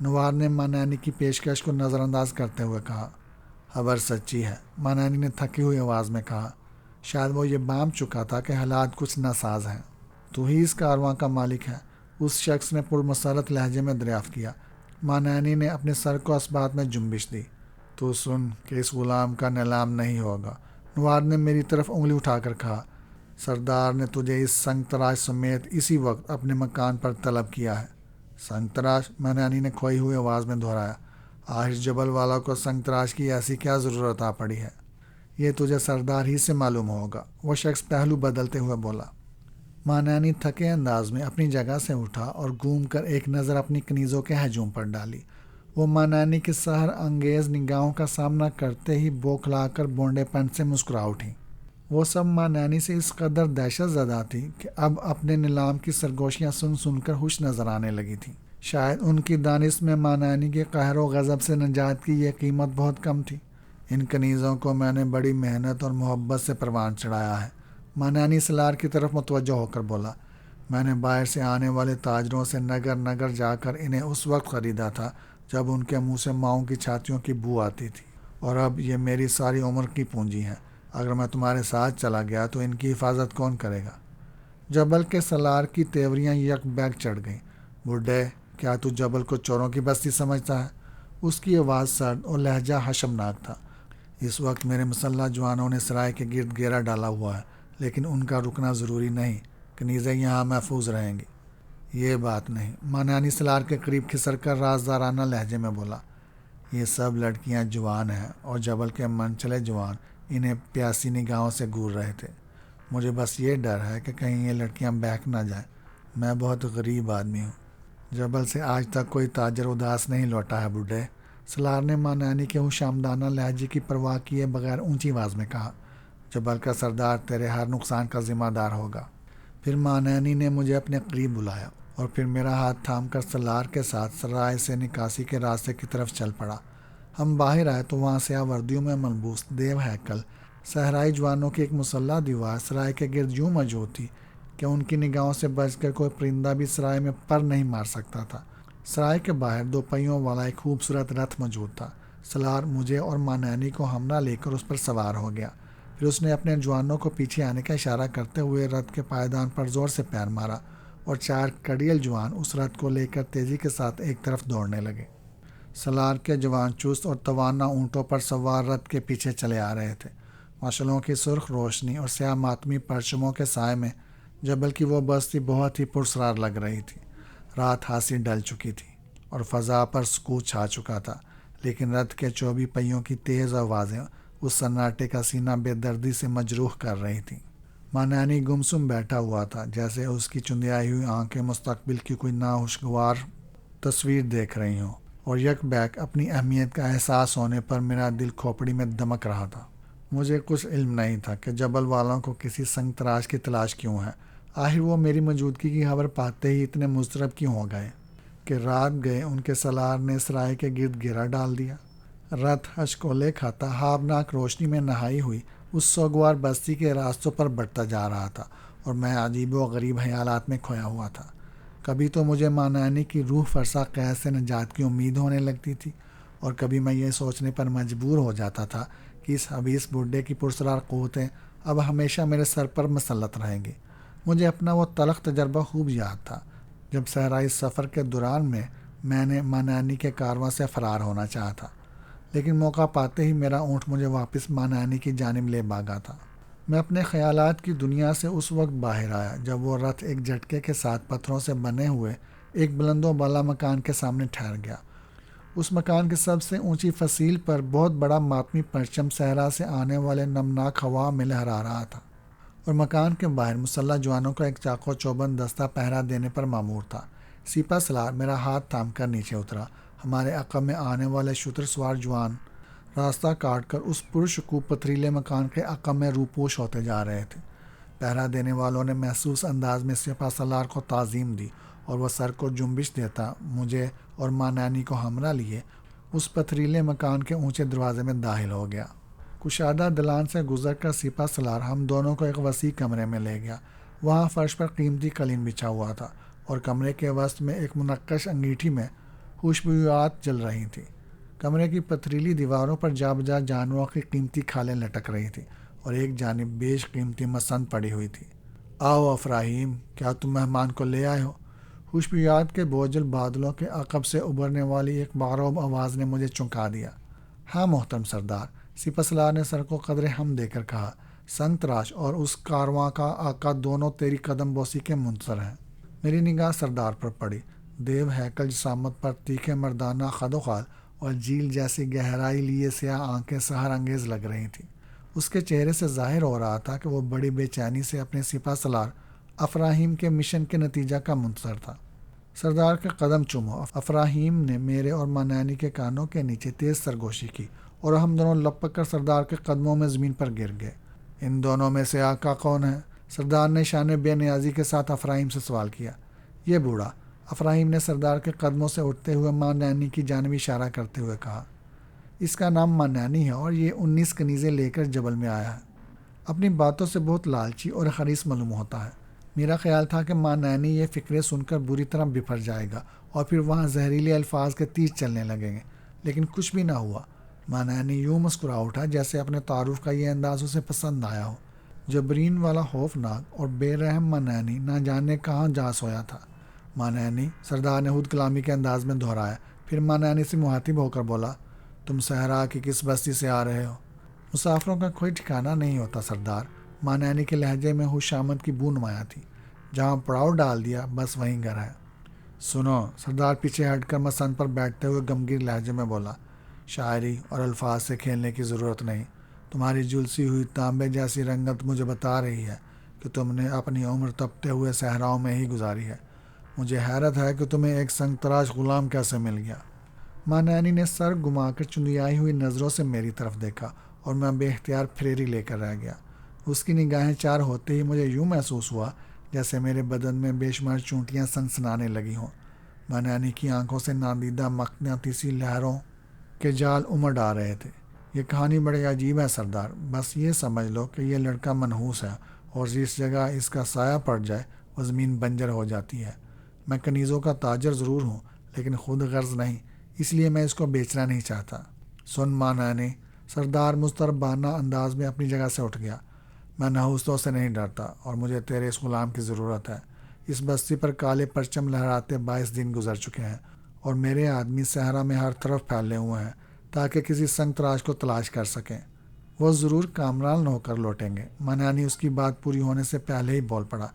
نوار نے مانانی کی پیشکش کو نظر انداز کرتے ہوئے کہا۔ خبر سچی ہے، مانانی نے تھکی ہوئی آواز میں کہا۔ شاید وہ یہ بانپ چکا تھا کہ حالات کچھ ناساز ہیں۔ تو ہی اس کارواں کا مالک ہے؟ اس شخص نے پرمسرت لہجے میں دریافت کیا۔ مانانی نے اپنے سر کو اس بات میں جنبش دی۔ تو سن کہ اس غلام کا نیلام نہیں ہوگا۔ نوار نے میری طرف انگلی اٹھا کر کہا، سردار نے تجھے اس سنگ تراش سمیت اسی وقت اپنے مکان پر طلب کیا ہے۔ سنگ تراش؟ مانانی نے کھوئی ہوئی آواز میں دہرایا۔ آخر جبل والا کو سنگ تراش کی ایسی کیا ضرورت آ پڑی ہے؟ یہ تجھے سردار ہی سے معلوم ہوگا، وہ شخص پہلو بدلتے ہوئے بولا۔ مانانی تھکے انداز میں اپنی جگہ سے اٹھا اور گھوم کر ایک نظر اپنی کنیزوں کے ہجوم پر ڈالی۔ وہ مانانی کی سحر انگیز نگاہوں کا سامنا کرتے ہی بوکھلا کر بونڈے پن سے مسکرا اٹھی۔ وہ سب مانانی سے اس قدر دہشت زدہ تھی کہ اب اپنے نیلام کی سرگوشیاں سن سن کر خوش نظر آنے لگی تھیں۔ شاید ان کی دانش میں مانانی کے قہر و غضب سے نجات کی یہ قیمت بہت کم تھی۔ ان کنیزوں کو میں نے بڑی محنت اور محبت سے پروان چڑھایا ہے، مانانی سلار کی طرف متوجہ ہو کر بولا۔ میں نے باہر سے آنے والے تاجروں سے نگر نگر جا کر انہیں اس وقت خریدا تھا جب ان کے منہ سے ماؤں کی چھاتیوں کی بو آتی تھی۔ اور اب یہ میری ساری عمر کی پونجی ہیں، اگر میں تمہارے ساتھ چلا گیا تو ان کی حفاظت کون کرے گا؟ جبل کے سالار کی تیوریاں یک بیک چڑھ گئیں۔ بڈھے، کیا تو جبل کو چوروں کی بستی سمجھتا ہے؟ اس کی آواز سرد اور لہجہ حشمناک تھا۔ اس وقت میرے مسلح جوانوں نے سرائے کے گرد گھیرا ڈالا ہوا ہے، لیکن ان کا رکنا ضروری نہیں، کنیزیں یہاں محفوظ رہیں گی۔ یہ بات نہیں، مانانی سالار کے قریب کھسر کر رازدارانہ لہجے میں بولا۔ یہ سب لڑکیاں جوان ہیں اور جبل کے منچلے جوان انہیں پیاسی نگاہوں سے گور رہے تھے۔ مجھے بس یہ ڈر ہے کہ کہیں یہ لڑکیاں بہک نہ جائیں۔ میں بہت غریب آدمی ہوں۔ جبل سے آج تک کوئی تاجر اداس نہیں لوٹا ہے بڈھے، سالار نے مانانی کے ہوشامدانہ لہجے کی پرواہ کیے بغیر اونچی آواز میں کہا۔ جبل کا سردار تیرے ہر نقصان کا ذمہ دار ہوگا۔ پھر مانانی نے مجھے اپنے قریب بلایا اور پھر میرا ہاتھ تھام کر سالار کے ساتھ سرائے سے نکاسی کے راستے کی طرف چل پڑا۔ ہم باہر آئے تو وہاں سیاہ وردیوں میں ملبوس دیو ہیکل، صحرائی جوانوں کی ایک مسلح دیوار سرائے کے گرد یوں موجود تھی کہ ان کی نگاہوں سے بچ کر کوئی پرندہ بھی سرائے میں پر نہیں مار سکتا تھا۔ سرائے کے باہر 2 پہیوں والا ایک خوبصورت رتھ موجود تھا۔ سالار مجھے اور مانانی کو ہمراہ لے کر اس پر سوار ہو گیا۔ پھر اس نے اپنے جوانوں کو پیچھے آنے کا اشارہ کرتے ہوئے رتھ کے پائیدان پر زور سے پیر مارا اور 4 کڑیل جوان اس رتھ کو لے کر تیزی کے ساتھ ایک طرف دوڑنے لگے۔ سالار کے جوان چست اور توانا اونٹوں پر سوار رتھ کے پیچھے چلے آ رہے تھے۔ مشعلوں کی سرخ روشنی اور سیاہ ماتمی پرچموں کے سائے میں جبل کی وہ بستی بہت ہی پرسرار لگ رہی تھی۔ رات ہاسی ڈل چکی تھی اور فضا پر سکوت چھا چکا تھا، لیکن رتھ کے 24 پہیوں کی تیز آوازیں اس سناٹے کا سینہ بے دردی سے مجروح کر رہی تھیں۔ مانانی گمسم بیٹھا ہوا تھا، جیسے اس کی چندیائی ہوئی آنکھیں مستقبل کی کوئی ناخوشگوار تصویر دیکھ رہی ہوں، اور یک بیک اپنی اہمیت کا احساس ہونے پر میرا دل کھوپڑی میں دمک رہا تھا۔ مجھے کچھ علم نہیں تھا کہ جبل والوں کو کسی سنگ تراش کی تلاش کیوں ہے۔ آخر وہ میری موجودگی کی خبر پاتے ہی اتنے مضطرب کیوں ہو گئے کہ رات گئے ان کے سالار نے سرائے کے گرد گھیرا ڈال دیا۔ رتھ اشکولے کھاتا ہابناک روشنی میں نہائی ہوئی اس سوگوار بستی کے راستوں پر بڑھتا جا رہا تھا، اور میں عجیب و غریب خیالات میں کھویا ہوا تھا۔ کبھی تو مجھے مانانی کی روح فرسا قید سے نجات کی امید ہونے لگتی تھی، اور کبھی میں یہ سوچنے پر مجبور ہو جاتا تھا کہ اس حبیس بڈھے کی پرسرار قوتیں اب ہمیشہ میرے سر پر مسلط رہیں گی۔ مجھے اپنا وہ تلخ تجربہ خوب یاد تھا جب صحرائی سفر کے دوران میں نے مانانی کے کارواں سے فرار ہونا چاہا تھا، لیکن موقع پاتے ہی میرا اونٹ مجھے واپس مانانی کی جانب لے بھاگا تھا۔ میں اپنے خیالات کی دنیا سے اس وقت باہر آیا جب وہ رتھ ایک جھٹکے کے ساتھ پتھروں سے بنے ہوئے ایک بلند و بالا مکان کے سامنے ٹھہر گیا۔ اس مکان کی سب سے اونچی فصیل پر بہت بڑا ماتمی پرچم صحرا سے آنے والے نمناک ہوا میں لہرا رہا تھا، اور مکان کے باہر مسلح جوانوں کا ایک چاق و چوبند دستہ پہرا دینے پر مامور تھا۔ سپہ سالار میرا ہاتھ تھام کر نیچے اترا۔ ہمارے عقب میں آنے والے شتر سوار جوان راستہ کاٹ کر اس پرشکوہ پتھریلے مکان کے عقب میں روپوش ہوتے جا رہے تھے۔ پہرا دینے والوں نے محسوس انداز میں سپہ سالار کو تعظیم دی، اور وہ سر کو جنبش دیتا مجھے اور مانانی کو ہمراہ لیے اس پتھریلے مکان کے اونچے دروازے میں داخل ہو گیا۔ کشادہ دلان سے گزر کر سپہ سالار ہم دونوں کو ایک وسیع کمرے میں لے گیا۔ وہاں فرش پر قیمتی قالین بچھا ہوا تھا، اور کمرے کے وسط میں ایک منقش انگیٹھی میں خوشبویات جل رہی تھیں۔ کمرے کی پتھریلی دیواروں پر جا بجا جانوروں کی قیمتی کھالیں لٹک رہی تھیں، اور ایک جانب بیش قیمتی مسند پڑی ہوئی تھی۔ آؤ افراہیم، کیا تم مہمان کو لے آئے ہو؟ خوشبویات کے بوجھل بادلوں کے عقب سے ابھرنے والی ایک باروب آواز نے مجھے چونکا دیا۔ ہاں محترم سردار، سپہ سالار نے سر کو قدر ہم دے کر کہا۔ سنگ تراش اور اس کارواں کا آقا دونوں تیری قدم بوسی کے منتظر ہیں۔ میری نگاہ سردار پر پڑی۔ دیو ہیکل جسامت پر تیکھے مردانہ خد و خال اور جھیل جیسی گہرائی لیے سیاہ آنکھیں سحر انگیز لگ رہی تھیں۔ اس کے چہرے سے ظاہر ہو رہا تھا کہ وہ بڑی بے چینی سے اپنے سپہ سالار افراہیم کے مشن کے نتیجہ کا منتظر تھا۔ سردار کے قدم چومو۔ افراہیم نے میرے اور مانانی کے کانوں کے نیچے تیز سرگوشی کی، اور ہم دونوں لپک کر سردار کے قدموں میں زمین پر گر گئے۔ ان دونوں میں سے آقا کون ہے؟ سردار نے شان بے نیازی کے ساتھ افراہیم سے سوال کیا۔ یہ بوڑھا، افراہیم نے سردار کے قدموں سے اٹھتے ہوئے مانانی کی جانب اشارہ کرتے ہوئے کہا۔ اس کا نام مانانی ہے اور یہ 19 کنیزیں لے کر جبل میں آیا ہے۔ اپنی باتوں سے بہت لالچی اور حریص معلوم ہوتا ہے۔ میرا خیال تھا کہ مانانی یہ فکرے سن کر بری طرح بپھر جائے گا اور پھر وہاں زہریلے الفاظ کے تیر چلنے لگیں گے، لیکن کچھ بھی نہ ہوا۔ مانعانی یوں مسکرا اٹھا جیسے اپنے تعارف کا یہ انداز اسے پسند آیا ہو۔ جبرین والا خوفناک اور بے رحم مانعانی نہ جانے کہاں جا سویا تھا۔ مانعانی، سردار نے خود کلامی کے انداز میں دہرایا، پھر مانعانی سے مخاطب ہو کر بولا، تم صحرا کی کس بستی سے آ رہے ہو؟ مسافروں کا کوئی ٹھکانہ نہیں ہوتا سردار، مانعانی کے لہجے میں خوش آمد کی بو نمایاں تھی۔ جہاں پڑاؤ ڈال دیا بس وہیں گھر ہے۔ سنو، سردار پیچھے ہٹ کر مسند پر بیٹھتے ہوئے غمگین لہجے میں بولا، شاعری اور الفاظ سے کھیلنے کی ضرورت نہیں۔ تمہاری جھلسی ہوئی تانبے جیسی رنگت مجھے بتا رہی ہے کہ تم نے اپنی عمر تپتے ہوئے صحراؤں میں ہی گزاری ہے۔ مجھے حیرت ہے کہ تمہیں ایک سنگ تراش غلام کیسے مل گیا۔ مانعانی نے سر گھما کر چندیائی ہوئی نظروں سے میری طرف دیکھا اور میں بے اختیار پھریری لے کر رہ گیا۔ اس کی نگاہیں چار ہوتے ہی مجھے یوں محسوس ہوا جیسے میرے بدن میں بے شمار چونٹیاں سنسنانے لگی ہوں۔ مانعانی کی آنکھوں سے نادیدہ مقناطیسی لہروں کے جال امڑ آ رہے تھے۔ یہ کہانی بڑی عجیب ہے سردار، بس یہ سمجھ لو کہ یہ لڑکا منحوس ہے اور جس جگہ اس کا سایہ پڑ جائے وہ زمین بنجر ہو جاتی ہے۔ میں کنیزوں کا تاجر ضرور ہوں لیکن خود غرض نہیں، اس لیے میں اس کو بیچنا نہیں چاہتا۔ سن مانعانی، سردار مضطربانہ انداز میں اپنی جگہ سے اٹھ گیا، میں نحوستوں سے نہیں ڈرتا اور مجھے تیرے اس غلام کی ضرورت ہے۔ اس بستی پر کالے پرچم لہراتے 22 دن گزر چکے ہیں اور میرے آدمی صحرا میں ہر طرف پھیلے ہوئے ہیں تاکہ کسی سنگ تراش کو تلاش کر سکیں۔ وہ ضرور کامران ہو کر لوٹیں گے۔ مانعانی اس کی بات پوری ہونے سے پہلے ہی بول پڑا،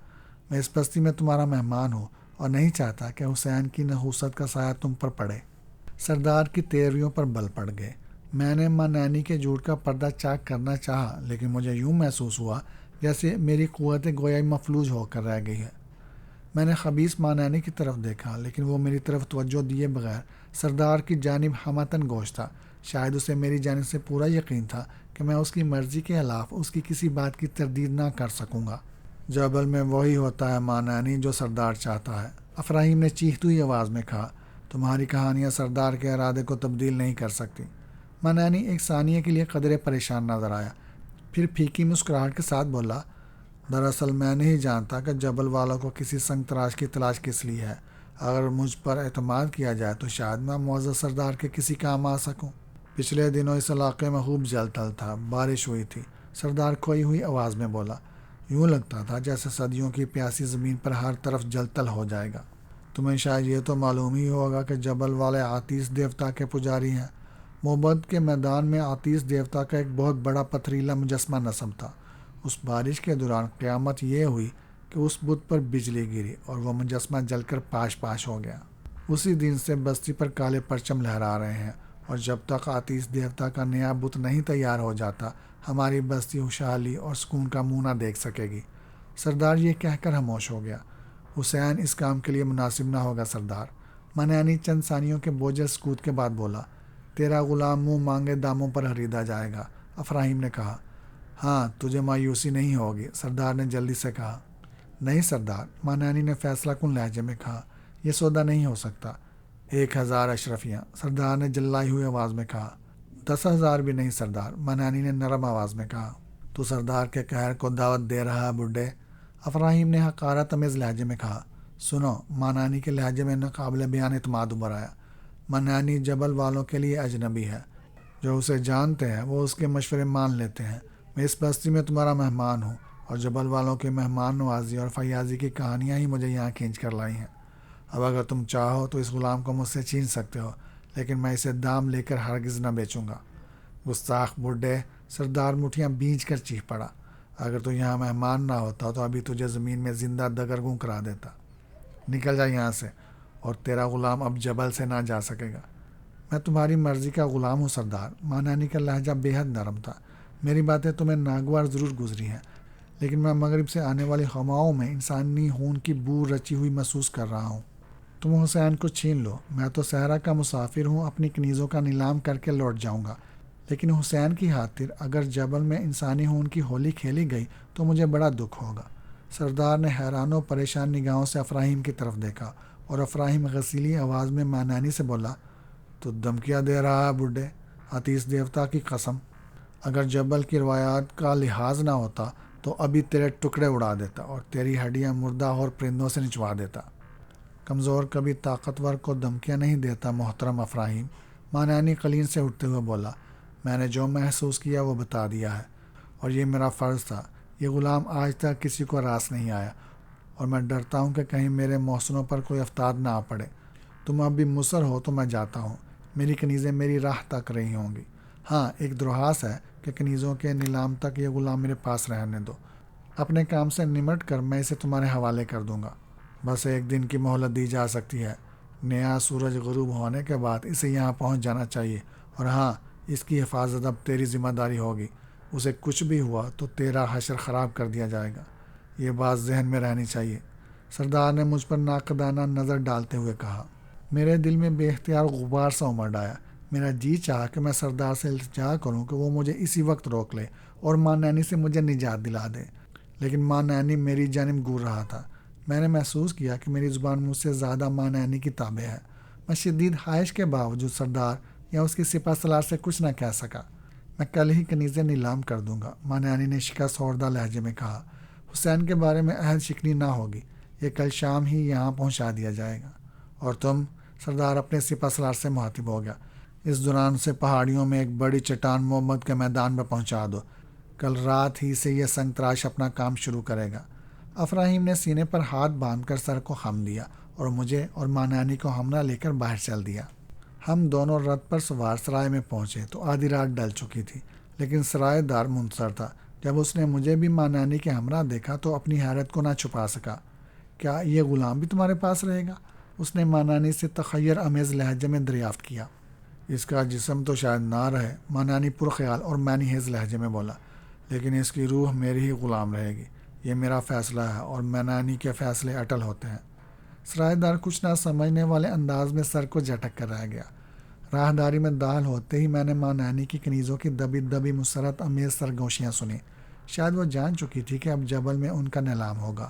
میں اس بستی میں تمہارا مہمان ہوں اور نہیں چاہتا کہ حسین کی نحوست کا سایہ تم پر پڑے۔ سردار کی تیوریوں پر بل پڑ گئے۔ میں نے مانعانی کے جھوٹ کا پردہ چاک کرنا چاہا لیکن مجھے یوں محسوس ہوا جیسے میری قوت گویائی مفلوج ہو کر رہ گئی ہے۔ میں نے خبیث مانعانی کی طرف دیکھا لیکن وہ میری طرف توجہ دیے بغیر سردار کی جانب ہمتن گوش تھا۔ شاید اسے میری جانب سے پورا یقین تھا کہ میں اس کی مرضی کے خلاف اس کی کسی بات کی تردید نہ کر سکوں گا۔ جبل میں وہی ہوتا ہے مانعانی جو سردار چاہتا ہے، افراہیم نے چیختی ہوئی آواز میں کہا، تمہاری کہانیاں سردار کے ارادے کو تبدیل نہیں کر سکتی۔ مانعانی ایک ثانیے کے لیے قدرے پریشان نظر آیا، پھر پھیکی مسکراہٹ کے ساتھ بولا، دراصل میں نہیں جانتا کہ جبل والوں کو کسی سنگ تراش کی تلاش کس لیے ہے۔ اگر مجھ پر اعتماد کیا جائے تو شاید میں معزز سردار کے کسی کام آ سکوں۔ پچھلے دنوں اس علاقے میں خوب جل تل تھا، بارش ہوئی تھی، سردار کھوئی ہوئی آواز میں بولا، یوں لگتا تھا جیسے صدیوں کی پیاسی زمین پر ہر طرف جل تل ہو جائے گا۔ تمہیں شاید یہ تو معلوم ہی ہوگا کہ جبل والے آتیش دیوتا کے پجاری ہیں۔ محبت کے میدان میں آتیش دیوتا کا ایک بہت بڑا پتھریلا مجسمہ نصب تھا۔ اس بارش کے دوران قیامت یہ ہوئی کہ اس بت پر بجلی گری اور وہ مجسمہ جل کر پاش پاش ہو گیا۔ اسی دن سے بستی پر کالے پرچم لہرا رہے ہیں اور جب تک آتیش دیوتا کا نیا بت نہیں تیار ہو جاتا ہماری بستی خوشحالی اور سکون کا منہ نہ دیکھ سکے گی۔ سردار یہ کہہ کر خاموش ہو گیا۔ حسین اس کام کے لیے مناسب نہ ہوگا سردار۔ مانعانی چند ثانیوں کے بوجھل سکوت کے بعد بولا، تیرا غلام منہ مانگے داموں پر خریدا جائے گا۔ افراہیم نے کہا، ہاں تجھے مایوسی نہیں ہوگی، سردار نے جلدی سے کہا۔ نہیں سردار، مانعانی نے فیصلہ کن لہجے میں کہا، یہ سودا نہیں ہو سکتا۔ 1000 اشرفیاں، سردار نے جلائی ہوئی آواز میں کہا۔ 10,000 بھی نہیں سردار، مانعانی نے نرم آواز میں کہا۔ تو سردار کے قہر کو دعوت دے رہا ہے بڈھے، افراہیم نے حقارت آمیز لہجے میں کہا۔ سنو، مانعانی کے لہجے میں ناقابل بیان اعتماد ابھر آیا۔ مانعانی جبل والوں کے لیے اجنبی ہے، جو اسے جانتے ہیں وہ اس کے مشورے مان لیتے ہیں۔ میں اس بستی میں تمہارا مہمان ہوں اور جبل والوں کے مہمان نوازی اور فیاضی کی کہانیاں ہی مجھے یہاں کھینچ کر لائی ہیں۔ اب اگر تم چاہو تو اس غلام کو مجھ سے چھین سکتے ہو لیکن میں اسے دام لے کر ہرگز نہ بیچوں گا۔ گستاخ بڈھے، سردار مٹھیاں بھینچ کر چیخ پڑا، اگر تو یہاں مہمان نہ ہوتا تو ابھی تجھے زمین میں زندہ دگرگوں کرا دیتا۔ نکل جا یہاں سے اور تیرا غلام اب جبل سے نہ جا سکے گا۔ میں تمہاری مرضی کا غلام ہوں سردار، مانعانی کا لہجہ بے حد نرم تھا۔ میری باتیں تمہیں ناگوار ضرور گزری ہیں لیکن میں مغرب سے آنے والی ہواؤں میں انسانی خون کی بو رچی ہوئی محسوس کر رہا ہوں۔ تم حسین کو چھین لو، میں تو صحرا کا مسافر ہوں، اپنی کنیزوں کا نیلام کر کے لوٹ جاؤں گا، لیکن حسین کی خاطر اگر جبل میں انسانی خون کی ہولی کھیلی گئی تو مجھے بڑا دکھ ہوگا۔ سردار نے حیران و پریشان نگاہوں سے افراہیم کی طرف دیکھا اور افراہیم غسیلی آواز میں مانعانی سے بولا، تو دھمکیاں دے رہا ہے بڈھے، آتیش دیوتا کی قسم، اگر جبل کی روایات کا لحاظ نہ ہوتا تو ابھی تیرے ٹکڑے اڑا دیتا اور تیری ہڈیاں مردہ اور پرندوں سے نچوا دیتا۔ کمزور کبھی طاقتور کو دھمکیاں نہیں دیتا محترم افراہیم، مانعانی قلین سے اٹھتے ہوئے بولا، میں نے جو محسوس کیا وہ بتا دیا ہے، اور یہ میرا فرض تھا۔ یہ غلام آج تک کسی کو راس نہیں آیا، اور میں ڈرتا ہوں کہ کہیں میرے محسنوں پر کوئی افتاد نہ آ پڑے۔ تم اب بھی مصر ہو تو میں جاتا ہوں، میری کنیزیں میری راہ تک رہی ہوں گی۔ ہاں، ایک درخواست ہے کہ کنیزوں کے نیلام تک یہ غلام میرے پاس رہنے دو۔ اپنے کام سے نمٹ کر میں اسے تمہارے حوالے کر دوں گا۔ بس ایک دن کی مہلت دی جا سکتی ہے۔ نیا سورج غروب ہونے کے بعد اسے یہاں پہنچ جانا چاہیے، اور ہاں، اس کی حفاظت اب تیری ذمہ داری ہوگی۔ اسے کچھ بھی ہوا تو تیرا حشر خراب کر دیا جائے گا، یہ بات ذہن میں رہنی چاہیے۔ سردار نے مجھ پر ناقدانہ نظر ڈالتے ہوئے کہا۔ میرے دل میں بے اختیار غبار سا امڑ آیا۔ میرا جی چاہا کہ میں سردار سے التجا کروں کہ وہ مجھے اسی وقت روک لے اور ماں نینی سے مجھے نجات دلا دے، لیکن ماں نینی میری جانب گور رہا تھا۔ میں نے محسوس کیا کہ میری زبان مجھ سے زیادہ ماں نینی کی تابع ہے۔ میں شدید خواہش کے باوجود سردار یا اس کی سپہ سالار سے کچھ نہ کہہ سکا۔ میں کل ہی کنیزیں نیلام کر دوں گا، ماں نینی نے شکست خوردہ لہجے میں کہا۔ حسین کے بارے میں عہد شکنی نہ ہوگی، یہ کل شام ہی یہاں پہنچا دیا جائے گا۔ اور تم، سردار اپنے سپہ سالار سے مخاطب ہو گیا، اس دوران سے پہاڑیوں میں ایک بڑی چٹان محمد کے میدان میں پہنچا دو۔ کل رات ہی سے یہ سنگ تراش اپنا کام شروع کرے گا۔ افراہیم نے سینے پر ہاتھ باندھ کر سر کو خم دیا اور مجھے اور ماں نانی کو ہمراہ لے کر باہر چل دیا۔ ہم دونوں رتھ پر سوار سرائے میں پہنچے تو آدھی رات ڈل چکی تھی، لیکن سرائے دار منتظر تھا۔ جب اس نے مجھے بھی ماں نانی کے ہمراہ دیکھا تو اپنی حیرت کو نہ چھپا سکا۔ کیا یہ غلام بھی تمہارے پاس رہے گا؟ اس نے ماں نانی سے تخیر امیز لہجے میں دریافت کیا۔ اس کا جسم تو شاید نہ رہے، ماں نانی پرخیال اور معنی خیز لہجے میں بولا، لیکن اس کی روح میری ہی غلام رہے گی۔ یہ میرا فیصلہ ہے اور ماں نانی کے فیصلے اٹل ہوتے ہیں۔ سرائے دار کچھ نہ سمجھنے والے انداز میں سر کو جھٹک کر رہ گیا۔ راہداری میں داخل ہوتے ہی میں نے ماں نانی کی کنیزوں کی دبی دبی مسرت امیز سرگوشیاں سنی۔ شاید وہ جان چکی تھی کہ اب جبل میں ان کا نیلام ہوگا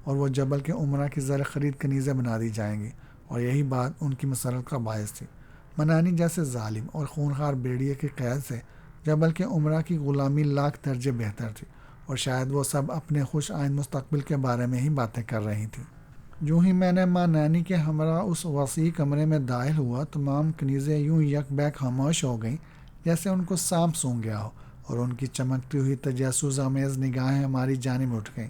اور وہ جبل کے عمرہ کی زر خرید کنیزیں بنا دی جائیں گی، اور یہی بات ان کی مسرت کا باعث تھی۔ ماں نانی جیسے ظالم اور خونخوار بھیڑیے کی قید سے جبل کے عمرہ کی غلامی لاکھ درجے بہتر تھی، اور شاید وہ سب اپنے خوش آئند مستقبل کے بارے میں ہی باتیں کر رہی تھیں۔ جو ہی میں نے ماں نانی کے ہمراہ اس وسیع کمرے میں داخل ہوا، تمام کنیزیں یوں یک بیک خاموش ہو گئیں جیسے ان کو سانپ سونگھ گیا ہو، اور ان کی چمکتی ہوئی تجسس آمیز نگاہیں ہماری جانب اٹھ گئیں۔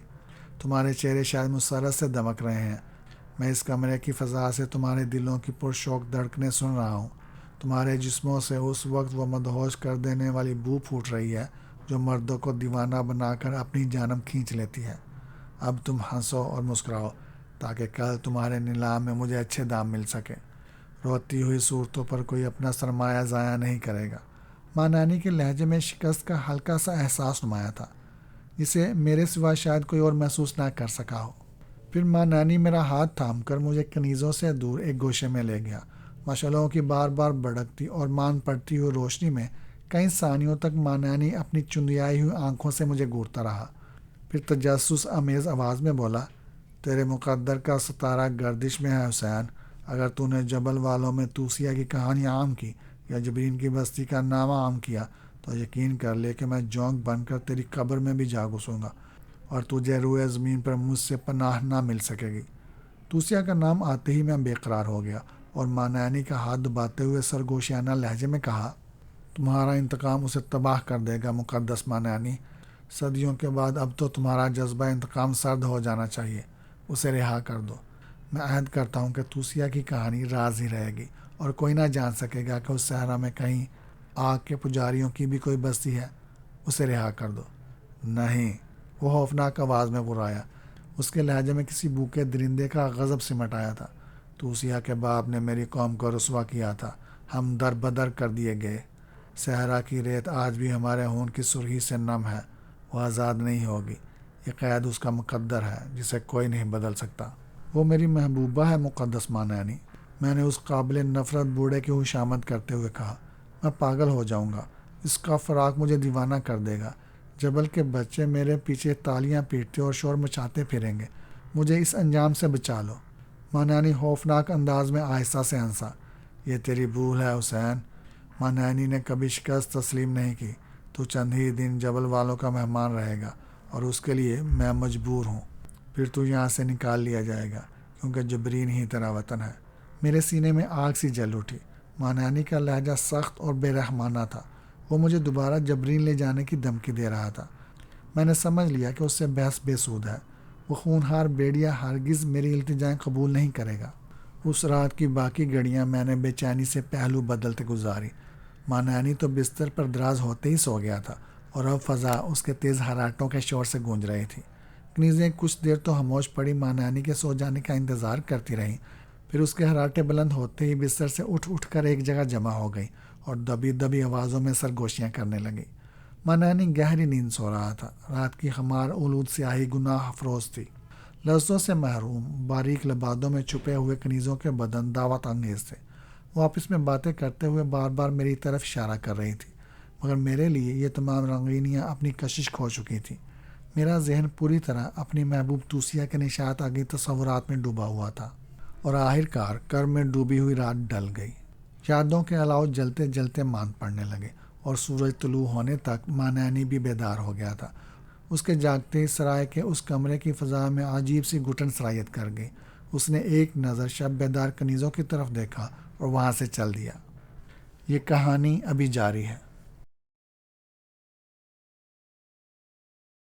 تمہارے چہرے شاید مسرت سے دمک رہے ہیں۔ میں اس کمرے کی فضا سے تمہارے دلوں کی پرشوق دھڑکنیں سن رہا ہوں۔ تمہارے جسموں سے اس وقت وہ مدہوش کر دینے والی بو پھوٹ رہی ہے جو مردوں کو دیوانہ بنا کر اپنی جانب کھینچ لیتی ہے۔ اب تم ہنسو اور مسکراؤ تاکہ کل تمہارے نیلام میں مجھے اچھے دام مل سکے۔ روتی ہوئی صورتوں پر کوئی اپنا سرمایہ ضائع نہیں کرے گا۔ ماں نانی کے لہجے میں شکست کا ہلکا سا احساس نمایاں تھا، جسے میرے سوا شاید کوئی اور محسوس نہ کر سکا ہو۔ پھر ماں نانی میرا ہاتھ تھام کر مجھے کنیزوں سے دور ایک گوشے میں لے گیا۔ مشعلوں کی بار بار بھڑکتی اور مان پڑتی ہوئی روشنی میں کئی ثانیوں تک ماں نانی اپنی چندیائی ہوئی آنکھوں سے مجھے گھورتا رہا۔ پھر تجسس آمیز آواز میں بولا، تیرے مقدر کا ستارہ گردش میں ہے حسین۔ اگر تو نے جبل والوں میں توسیہ کی کہانی عام کی یا جبرین کی بستی کا نامہ عام کیا تو یقین کر لے کہ میں جونک بن کر تیری قبر میں بھی جا گھسوں گا، اور تجھے روئے زمین پر مجھ سے پناہ نہ مل سکے گی۔ توسیہ کا نام آتے ہی میں بے قرار ہو گیا اور ماں نانی کا ہاتھ دباتے ہوئے سرگوشیانہ لہجے میں کہا، تمہارا انتقام اسے تباہ کر دے گا مقدس ماں نانی۔ صدیوں کے بعد اب تو تمہارا جذبہ انتقام سرد ہو جانا چاہیے، اسے رہا کر دو۔ میں عہد کرتا ہوں کہ توسیہ کی کہانی راز ہی رہے گی اور کوئی نہ جان سکے گا کہ اس صحرا میں کہیں آگ کے پجاریوں کی بھی کوئی بستی ہے، اسے رہا کر دو۔ نہیں، وہ خوفناک آواز میں غرایا۔ اس کے لہجے میں کسی بھوکے درندے کا غضب سمٹ آیا تھا۔ توسیہ کے باپ نے میری قوم کو رسوا کیا تھا، ہم در بدر کر دیے گئے۔ صحرا کی ریت آج بھی ہمارے خون کی سرخی سے نم ہے، وہ آزاد نہیں ہوگی۔ یہ قید اس کا مقدر ہے جسے کوئی نہیں بدل سکتا۔ وہ میری محبوبہ ہے مقدس ماں نانی، میں نے اس قابل نفرت بوڑھے کی خوشامد کرتے ہوئے کہا۔ میں پاگل ہو جاؤں گا، اس کا فراق مجھے دیوانہ کر دے گا۔ جبل کے بچے میرے پیچھے تالیاں پیٹتے اور شور مچاتے پھریں گے، مجھے اس انجام سے بچا لو۔ ماں نانی خوفناک انداز میں آہستہ سے ہنسا۔ یہ تیری بھول ہے حسین، ماں نانی نے کبھی شکست تسلیم نہیں کی۔ تو چند ہی دن جبل والوں کا مہمان رہے گا اور اس کے لیے میں مجبور ہوں۔ پھر تو یہاں سے نکال لیا جائے گا کیونکہ جبرین ہی تیرا وطن ہے۔ میرے سینے میں آگ سی جل اٹھی۔ ماں نانی کا لہجہ سخت اور بے رحمانہ تھا وہ مجھے دوبارہ جبرین لے جانے کی دھمکی دے رہا تھا۔ میں نے سمجھ لیا کہ اس سے بحث بے سود ہے۔ وہ خونخوار بھیڑیا ہرگز میری التجائیں قبول نہیں کرے گا۔ اس رات کی باقی گھڑیاں میں نے بے چینی سے پہلو بدلتے گزاری۔ مانانی تو بستر پر دراز ہوتے ہی سو گیا تھا اور اب فضا اس کے تیز حرارتوں کے شور سے گونج رہی تھی۔ کنیزیں کچھ دیر تو خاموش پڑی مانانی کے سو جانے کا انتظار کرتی رہیں، پھر اس کے حرارتیں بلند ہوتے ہی بستر سے اٹھ کر ایک جگہ جمع ہو گئی اور دبی دبی آوازوں میں سرگوشیاں کرنے لگی۔ مانانی گہری نیند سو رہا تھا۔ رات کی خمار اولود سیاہی گناہ افروز تھی۔ لفظوں سے محروم باریک لبادوں میں چھپے ہوئے کنیزوں کے بدن دعوت انگیز تھے۔ وہ آپس میں باتیں کرتے ہوئے بار بار میری طرف اشارہ کر رہی تھی، مگر میرے لیے یہ تمام رنگینیاں اپنی کشش کھو چکی تھیں۔ میرا ذہن پوری طرح اپنی محبوب توسیہ کے نشاط آگئی تصورات میں ڈوبا ہوا تھا، اور آخرکار کرم میں ڈوبی ہوئی رات ڈل گئی۔ یادوں کے الاؤ جلتے جلتے ماند پڑنے لگے اور سورج طلوع ہونے تک مانانی بھی بیدار ہو گیا تھا۔ اس کے جاگتے ہی سرائے کے اس کمرے کی فضا میں عجیب سی گھٹن سرایت کر گئی۔ اس نے ایک نظر شب بیدار کنیزوں کی طرف دیکھا اور وہاں سے چل دیا۔ یہ کہانی ابھی جاری ہے۔